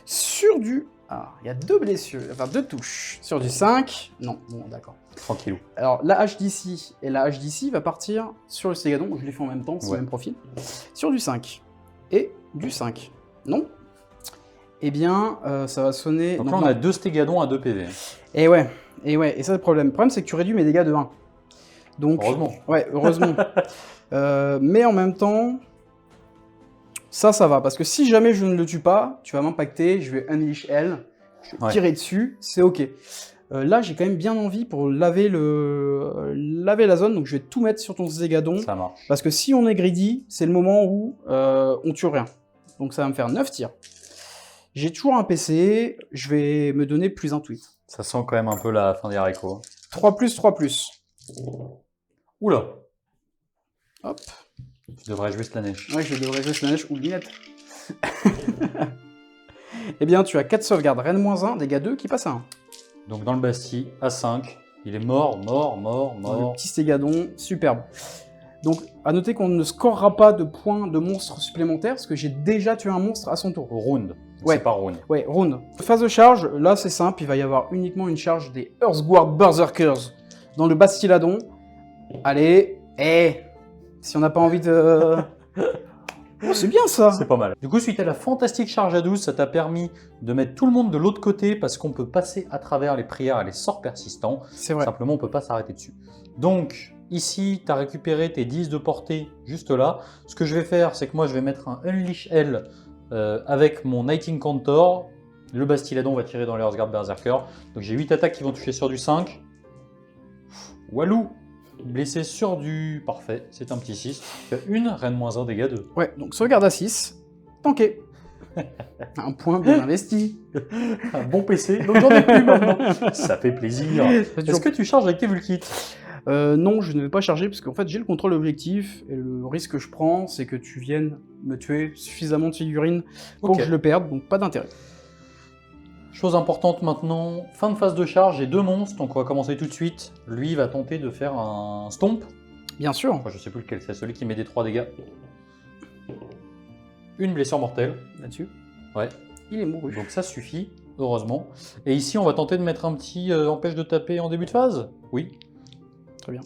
Sur du... Ah, il y a 2 blessures, enfin 2 touches. Sur du 5, non, bon d'accord. Tranquillou. Alors la hache d'ici et la hache d'ici va partir sur le Stégadon, je les fais en même temps, c'est Ouais. le même profil. Sur du 5 et du 5. Non. Eh bien, ça va sonner... Donc non, là, on non. a 2 stégadons à 2 PV. Et ouais, et ça c'est le problème. Le problème c'est que tu réduis mes dégâts de 1. Donc, Heureusement. Ouais, heureusement. Mais en même temps, ça va. Parce que si jamais je ne le tue pas, tu vas m'impacter, je vais unleash Hell, je vais Ouais. tirer dessus, c'est ok. Là, j'ai quand même bien envie pour laver la zone, donc je vais tout mettre sur ton Zégadon. Ça marche. Parce que si on est greedy, c'est le moment où on tue rien. Donc ça va me faire 9 tirs. J'ai toujours un PC, je vais me donner plus un tweet. Ça sent quand même un peu la fin des haricots. 3+, 3+. Oula. Hop. Tu devrais jouer la neige. Ouais, je devrais jouer Slanesh ou Linette. Eh bien, tu as 4 sauvegardes, Rennes -1, dégâts 2 qui passent à 1. Donc dans le Bastille, à 5. Il est mort. Le petit Stégadon, superbe. Donc, à noter qu'on ne scorera pas de points de monstres supplémentaires, parce que j'ai déjà tué un monstre à son tour. Round. Ouais. C'est pas round. Ouais, round. Phase de charge, là c'est simple, il va y avoir uniquement une charge des Earthguard Berserkers dans le Bastiladon. Allez, si on n'a pas envie de... Oh, c'est bien ça. C'est pas mal. Du coup, suite à la fantastique charge à 12, ça t'a permis de mettre tout le monde de l'autre côté parce qu'on peut passer à travers les prières et les sorts persistants. C'est vrai. Simplement, on peut pas s'arrêter dessus. Donc, ici, tu as récupéré tes 10 de portée juste là. Ce que je vais faire, c'est que moi, je vais mettre un Unleash Hell avec mon Night Incantor. Le Bastiladon va tirer dans les Earthguard Berserker. Donc, j'ai 8 attaques qui vont toucher sur du 5. Walou! Blessé sur du... Parfait, c'est un petit 6. Tu as une, Rennes -1, dégâts 2. Ouais, donc sauvegarde à 6, tanké. Un point bien investi. Un bon PC, donc j'en ai plus maintenant. Ça fait plaisir. Est-ce que tu charges avec tes Vulkits? Non, je ne vais pas charger parce qu'en fait j'ai le contrôle objectif et le risque que je prends c'est que tu viennes me tuer suffisamment de figurines pour Ok. que je le perde, donc pas d'intérêt. Chose importante maintenant, fin de phase de charge, j'ai 2 monstres, donc on va commencer tout de suite. Lui va tenter de faire un stomp. Bien sûr. Enfin, je sais plus lequel c'est, celui qui met des 3 dégâts. Une blessure mortelle. Là-dessus. Ouais. Il est mouru. Donc ça suffit, heureusement. Et ici, on va tenter de mettre un petit empêche de taper en début de phase. Oui. Très bien.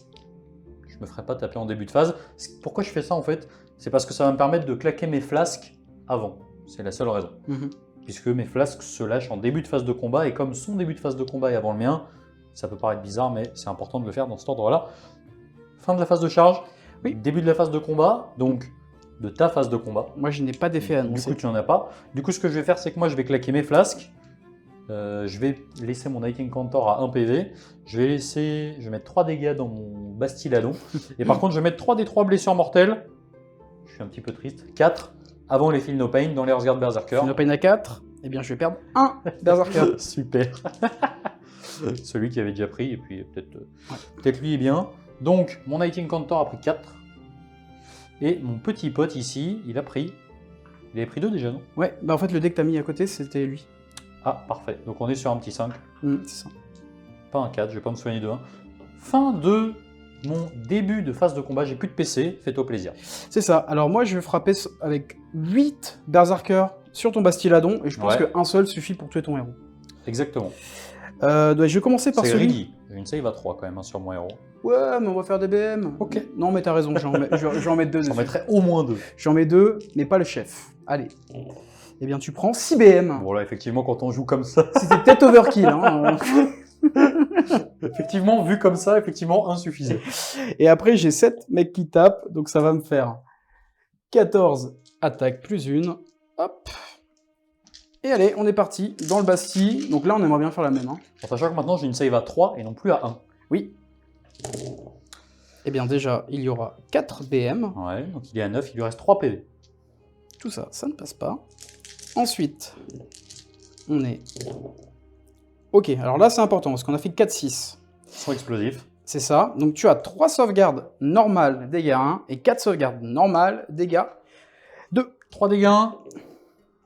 Je me ferai pas taper en début de phase. Pourquoi je fais ça en fait? C'est parce que ça va me permettre de claquer mes flasques avant. C'est la seule raison. Mhm. Puisque mes flasques se lâchent en début de phase de combat, et comme son début de phase de combat est avant le mien, ça peut paraître bizarre, mais c'est important de le faire dans cet ordre-là. Fin de la phase de charge, Oui. Début de la phase de combat, donc de ta phase de combat. Moi je n'ai pas d'effet à Du annoncer. coup, tu n'en as pas. Du coup, ce que je vais faire, c'est que moi, je vais claquer mes flasques. Je vais laisser mon Night Incantor à 1 PV. Je vais mettre 3 dégâts dans mon Bastiladon. Et par contre, je vais mettre 3 des 3 blessures mortelles. Je suis un petit peu triste. 4 avant les Feel No Pain dans les Earthguard Berserker. Une peine à 4, eh bien je vais perdre un Berserker. Super. Celui qui avait déjà pris, et puis peut-être lui est bien. Donc, mon Night Incantor a pris 4. Et mon petit pote ici, il avait pris 2 déjà, non? Ouais, bah en fait le deck que t'as mis à côté c'était lui. Ah, parfait. Donc on est sur un petit 5. C'est ça. Pas un 4, je vais pas me soigner de 1. Fin de mon début de phase de combat, j'ai plus de PC, fais-toi plaisir. C'est ça. Alors moi je vais frapper avec 8 Berserkers sur ton Bastiladon et je pense Ouais. qu'un seul suffit pour tuer ton héros. Exactement. Je vais commencer par C'est celui... greedy. J'ai une save à 3 quand même hein, sur mon héros. Ouais, mais on va faire des BM. Ok. Non, mais t'as raison, je vais en mettre 2 J'en dessus. mettrais au moins 2. J'en mets 2, mais pas le chef. Allez. Eh bien, tu prends 6 BM. Bon là, effectivement, quand on joue comme ça, C'était peut-être overkill. Hein. effectivement, vu comme ça, effectivement, insuffisant. Et après, j'ai 7 mecs qui tapent, donc ça va me faire 14 attaques plus une. Hop. Et allez, on est parti dans le Bastille. Donc là, on aimerait bien faire la même. Hein. En sachant que maintenant, j'ai une save à 3 et non plus à 1. Oui. Eh bien, déjà, il y aura 4 BM. Ouais, donc il est à 9, il lui reste 3 PV. Tout ça, ça ne passe pas. Ensuite, on est... Ok, alors là, c'est important, parce qu'on a fait 4-6. Ils sont explosifs. C'est ça. Donc, tu as 3 sauvegardes normales, dégâts 1, et 4 sauvegardes normales, dégâts 2. 3 dégâts 1.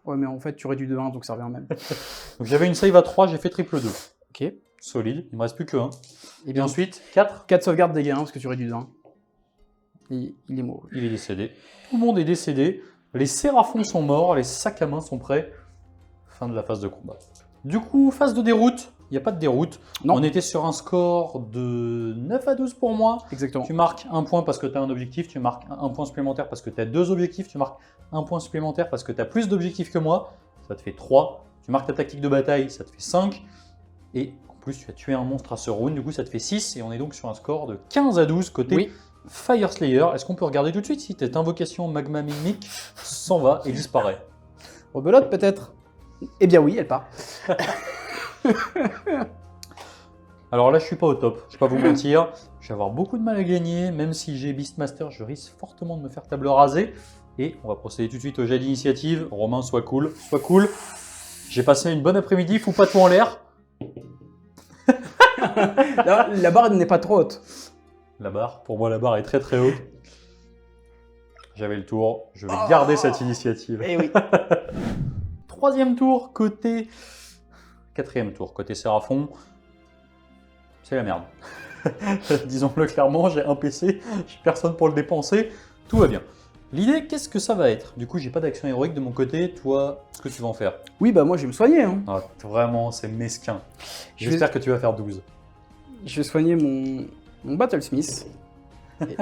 Ouais, mais en fait, tu réduis de 1, donc ça revient même. Donc j'avais une save à 3, j'ai fait triple 2. Ok. Solide, il me reste plus que 1. Et Et bien, ensuite, 4. 4 sauvegardes, dégâts 1, parce que tu réduis de 1. Et il est mort. Il est décédé. Tout le monde est décédé. Les séraphons sont morts, les sacs à main sont prêts. Fin de la phase de combat. Du coup, phase de déroute. Il n'y a pas de déroute. Non. On était sur un score de 9 à 12 pour moi. Exactement. Tu marques un point parce que tu as un objectif, tu marques un point supplémentaire parce que tu as 2 objectifs, tu marques un point supplémentaire parce que tu as plus d'objectifs que moi, ça te fait 3. Tu marques ta tactique de bataille, ça te fait 5. Et en plus, tu as tué un monstre à ce round, du coup ça te fait 6. Et on est donc sur un score de 15 à 12 côté Oui. Fire Slayer. Est-ce qu'on peut regarder tout de suite si cette invocation magma mimique s'en va et disparaît? Rebelote peut-être? Eh bien oui, elle part. Alors là, je suis pas au top, je vais pas vous mentir. Je vais avoir beaucoup de mal à gagner, même si j'ai Beastmaster, je risque fortement de me faire table rasée. Et on va procéder tout de suite au jet d'initiative. Romain, sois cool, sois cool. J'ai passé une bonne après-midi, fous pas tout en l'air. La barre n'est pas trop haute. La barre, pour moi, la barre est très très haute. J'avais le tour, je vais garder cette initiative. Eh oui. Troisième tour, côté... Quatrième tour, côté Séraphon. C'est la merde. Disons-le clairement, j'ai un PC, j'ai personne pour le dépenser, tout va bien. L'idée, qu'est-ce que ça va être? Du coup, j'ai pas d'action héroïque de mon côté, toi, ce que tu vas en faire? Oui, bah moi je vais me soigner. Hein. Ah, vraiment, c'est mesquin. Je vais- J'espère que tu vas faire 12. Je vais soigner mon Battlesmith. Et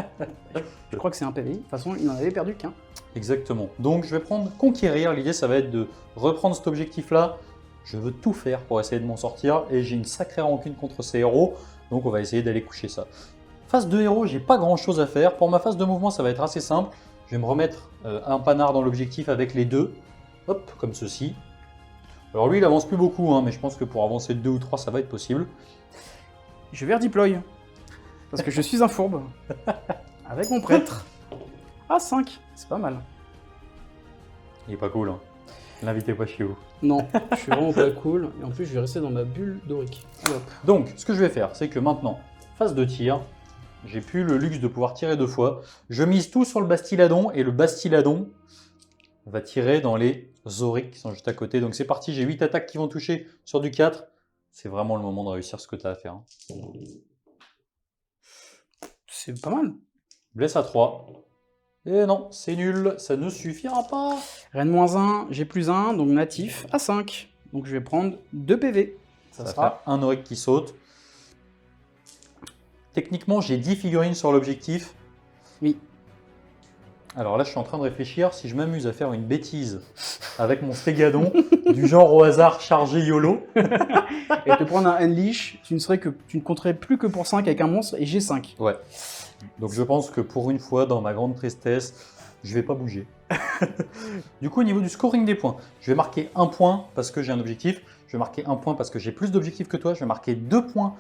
je crois que c'est un PV. De toute façon, il n'en avait perdu qu'un. Exactement. Donc, je vais prendre Conquérir. L'idée, ça va être de reprendre cet objectif-là. Je veux tout faire pour essayer de m'en sortir et j'ai une sacrée rancune contre ces héros. Donc, on va essayer d'aller coucher ça. Phase de héros, j'ai pas grand-chose à faire. Pour ma phase de mouvement, ça va être assez simple. Je vais me remettre un panard dans l'objectif avec les deux. Hop, comme ceci. Alors lui, il avance plus beaucoup, hein, mais je pense que pour avancer de 2 ou 3, ça va être possible. Je vais redeploy. Parce que je suis un fourbe. Avec mon prêtre. Ah, 5. C'est pas mal. Il est pas cool, hein. L'invitez pas chez vous. Non, je suis vraiment pas cool. Et en plus, je vais rester dans ma bulle dorique. Allez, hop. Donc, ce que je vais faire, c'est que maintenant, phase de tir, j'ai plus le luxe de pouvoir tirer 2 fois. Je mise tout sur le Bastiladon et le Bastiladon va tirer dans les Zoriques qui sont juste à côté. Donc c'est parti, j'ai 8 attaques qui vont toucher sur du 4. C'est vraiment le moment de réussir ce que tu as à faire. Hein. C'est pas mal. Blesse à 3. Et non, c'est nul, ça ne suffira pas. Reine -1, j'ai +1, donc natif à 5. Donc je vais prendre 2 PV. Ça sera un Auric qui saute. Techniquement, j'ai 10 figurines sur l'objectif. Oui. Alors là, je suis en train de réfléchir si je m'amuse à faire une bêtise avec mon Stégadon, du genre au hasard chargé YOLO. Et te prendre un Unleash, tu ne compterais plus que pour 5 avec un monstre et j'ai 5. Ouais. Donc je pense que pour une fois, dans ma grande tristesse, je vais pas bouger. Du coup, au niveau du scoring des points, je vais marquer 1 point parce que j'ai un objectif. Je vais marquer 1 point parce que j'ai plus d'objectifs que toi. Je vais marquer 2 points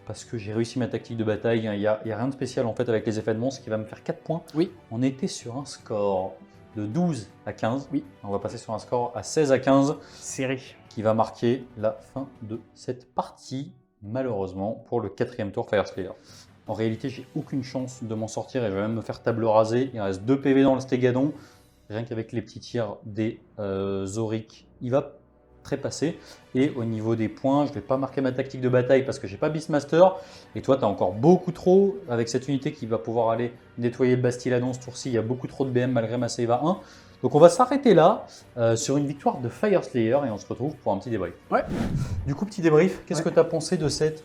parce que j'ai réussi ma tactique de bataille. Il n'y a rien de spécial en fait avec les effets de monstre qui va me faire 4 points. Oui. On était sur un score de 12 à 15. Oui. On va passer sur un score à 16 à 15 Serré. qui va marquer la fin de cette partie, malheureusement, pour le 4e tour Fire Slayer. En réalité, j'ai aucune chance de m'en sortir et je vais même me faire table rasée. Il reste 2 PV dans le Stégadon. Rien qu'avec les petits tirs des Zoriques, il va trépasser. Et au niveau des points, je ne vais pas marquer ma tactique de bataille parce que j'ai pas Beastmaster. Et toi, tu as encore beaucoup trop avec cette unité qui va pouvoir aller nettoyer le Bastiladon ce tour-ci. Il y a beaucoup trop de BM malgré ma save à 1. Donc on va s'arrêter là sur une victoire de Fire Slayer et on se retrouve pour un petit débrief. Ouais. Du coup, petit débrief, qu'est-ce Ouais. que tu as pensé de cette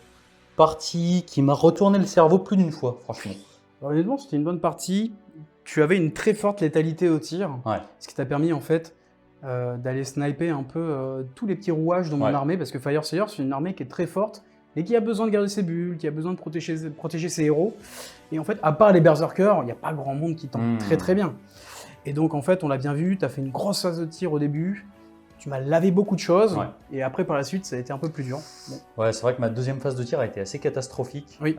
partie qui m'a retourné le cerveau plus d'une fois, franchement? Alors, honnêtement, c'était une bonne partie. Tu avais une très forte létalité au tir. Ouais. Ce qui t'a permis en fait d'aller sniper un peu tous les petits rouages de mon Ouais. armée. Parce que Fire Slayer, c'est une armée qui est très forte et qui a besoin de garder ses bulles, qui a besoin de protéger ses héros. Et en fait, à part les berserkers, il n'y a pas grand monde qui tankent très très bien. Et donc en fait, on l'a bien vu, tu as fait une grosse phase de tir au début. Tu m'as lavé beaucoup de choses. Ouais. Et après, par la suite, ça a été un peu plus dur. Bon. Ouais, c'est vrai que ma deuxième phase de tir a été assez catastrophique. Oui.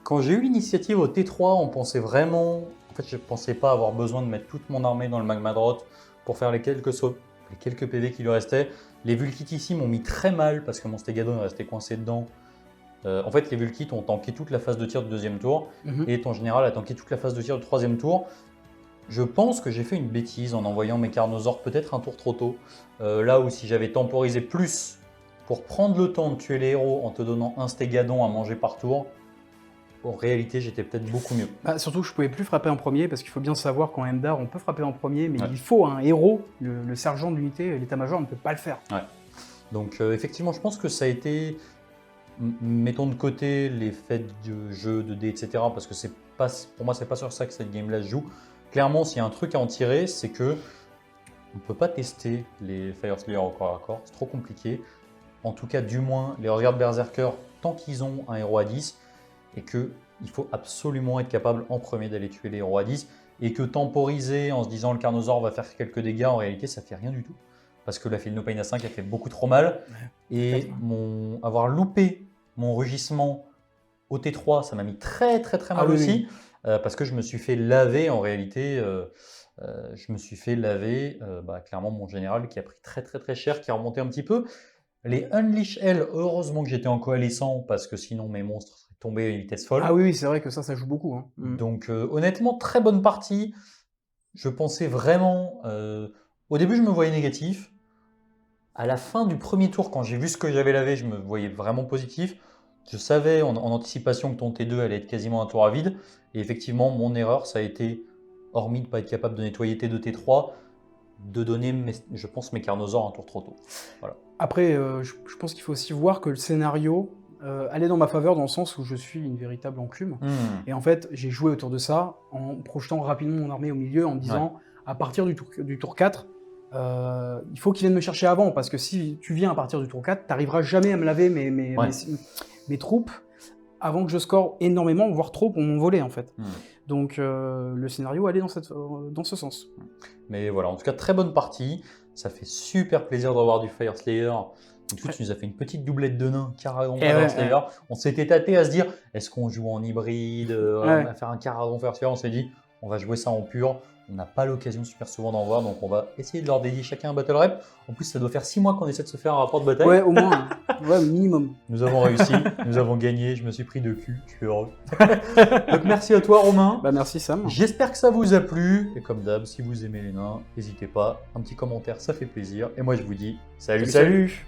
Quand j'ai eu l'initiative au T3, on pensait vraiment... En fait, je ne pensais pas avoir besoin de mettre toute mon armée dans le Magma Drought pour faire les quelques PV qui lui restaient. Les Vulkits ici m'ont mis très mal parce que mon Stégadon est resté coincé dedans. En fait, les Vulkits ont tanké toute la phase de tir du 2e tour et ton général a tanké toute la phase de tir du 3e tour. Je pense que j'ai fait une bêtise en envoyant mes Carnosaures peut-être un tour trop tôt. Là où si j'avais temporisé plus pour prendre le temps de tuer les héros en te donnant un Stégadon à manger par tour, en réalité, j'étais peut-être beaucoup mieux. Bah, surtout que je pouvais plus frapper en premier, parce qu'il faut bien savoir qu'en MDAR, on peut frapper en premier, mais Ouais. il faut un héros. Le sergent de l'unité, l'état-major ne peut pas le faire. Donc effectivement, je pense que ça a été, mettons de côté les faits de jeu, de dés, etc. Parce que c'est pas, pour moi, c'est pas sur ça que cette game-là se joue. Clairement, s'il y a un truc à en tirer, c'est que on peut pas tester les Fire Slayer au corps à corps, c'est trop compliqué. En tout cas, du moins, les Regarde Berserker, tant qu'ils ont un héros à 10, et qu'il faut absolument être capable en premier d'aller tuer les héros à 10, et que temporiser en se disant le Carnosaur va faire quelques dégâts, en réalité, ça fait rien du tout. Parce que la Feel No Pain à 5 a fait beaucoup trop mal. Et avoir loupé mon rugissement au T3, ça m'a mis très mal oui, aussi. Parce que je me suis fait laver en réalité. Je me suis fait laver clairement mon général qui a pris très cher, qui a remonté un petit peu. Les Unleash Hell, heureusement que j'étais en coalescent parce que sinon mes monstres seraient tombés à une vitesse folle. Ah oui, c'est vrai que ça joue beaucoup. Hein. Donc honnêtement, très bonne partie. Je pensais vraiment... au début, je me voyais négatif. À la fin du premier tour, quand j'ai vu ce que j'avais lavé, je me voyais vraiment positif. Je savais en anticipation que ton T2 allait être quasiment un tour à vide. Et effectivement, mon erreur, ça a été, hormis de ne pas être capable de nettoyer T2, T3, de donner, je pense, mes Carnosaurs un tour trop tôt. Voilà. Après, je pense qu'il faut aussi voir que le scénario allait dans ma faveur dans le sens où je suis une véritable enclume. Et en fait, j'ai joué autour de ça en projetant rapidement mon armée au milieu, en me disant, à partir du tour 4, il faut qu'ils viennent me chercher avant, parce que si tu viens à partir du tour 4, tu n'arriveras jamais à me laver mes troupes avant que je score énormément, voire trop pour mon volet en fait. Donc le scénario allait dans ce sens. Mais voilà, en tout cas, très bonne partie. Ça fait super plaisir de revoir du Fire Slayer. Du coup, tu nous as fait une petite doublette de nains, Caragon Fire Slayer. On s'était tâté à se dire, est-ce qu'on joue en hybride, on va faire un Caragon Fire Slayer. On s'est dit, on va jouer ça en pur. On n'a pas l'occasion super souvent d'en voir, donc on va essayer de leur dédier chacun un battle rep. En plus, ça doit faire 6 mois qu'on essaie de se faire un rapport de bataille. Ouais, au moins, ouais, minimum. Nous avons réussi, nous avons gagné, je me suis pris de cul, je suis heureux. Donc merci à toi Romain. Bah merci Sam. J'espère que ça vous a plu. Et comme d'hab, si vous aimez les nains, n'hésitez pas, un petit commentaire, ça fait plaisir. Et moi je vous dis salut.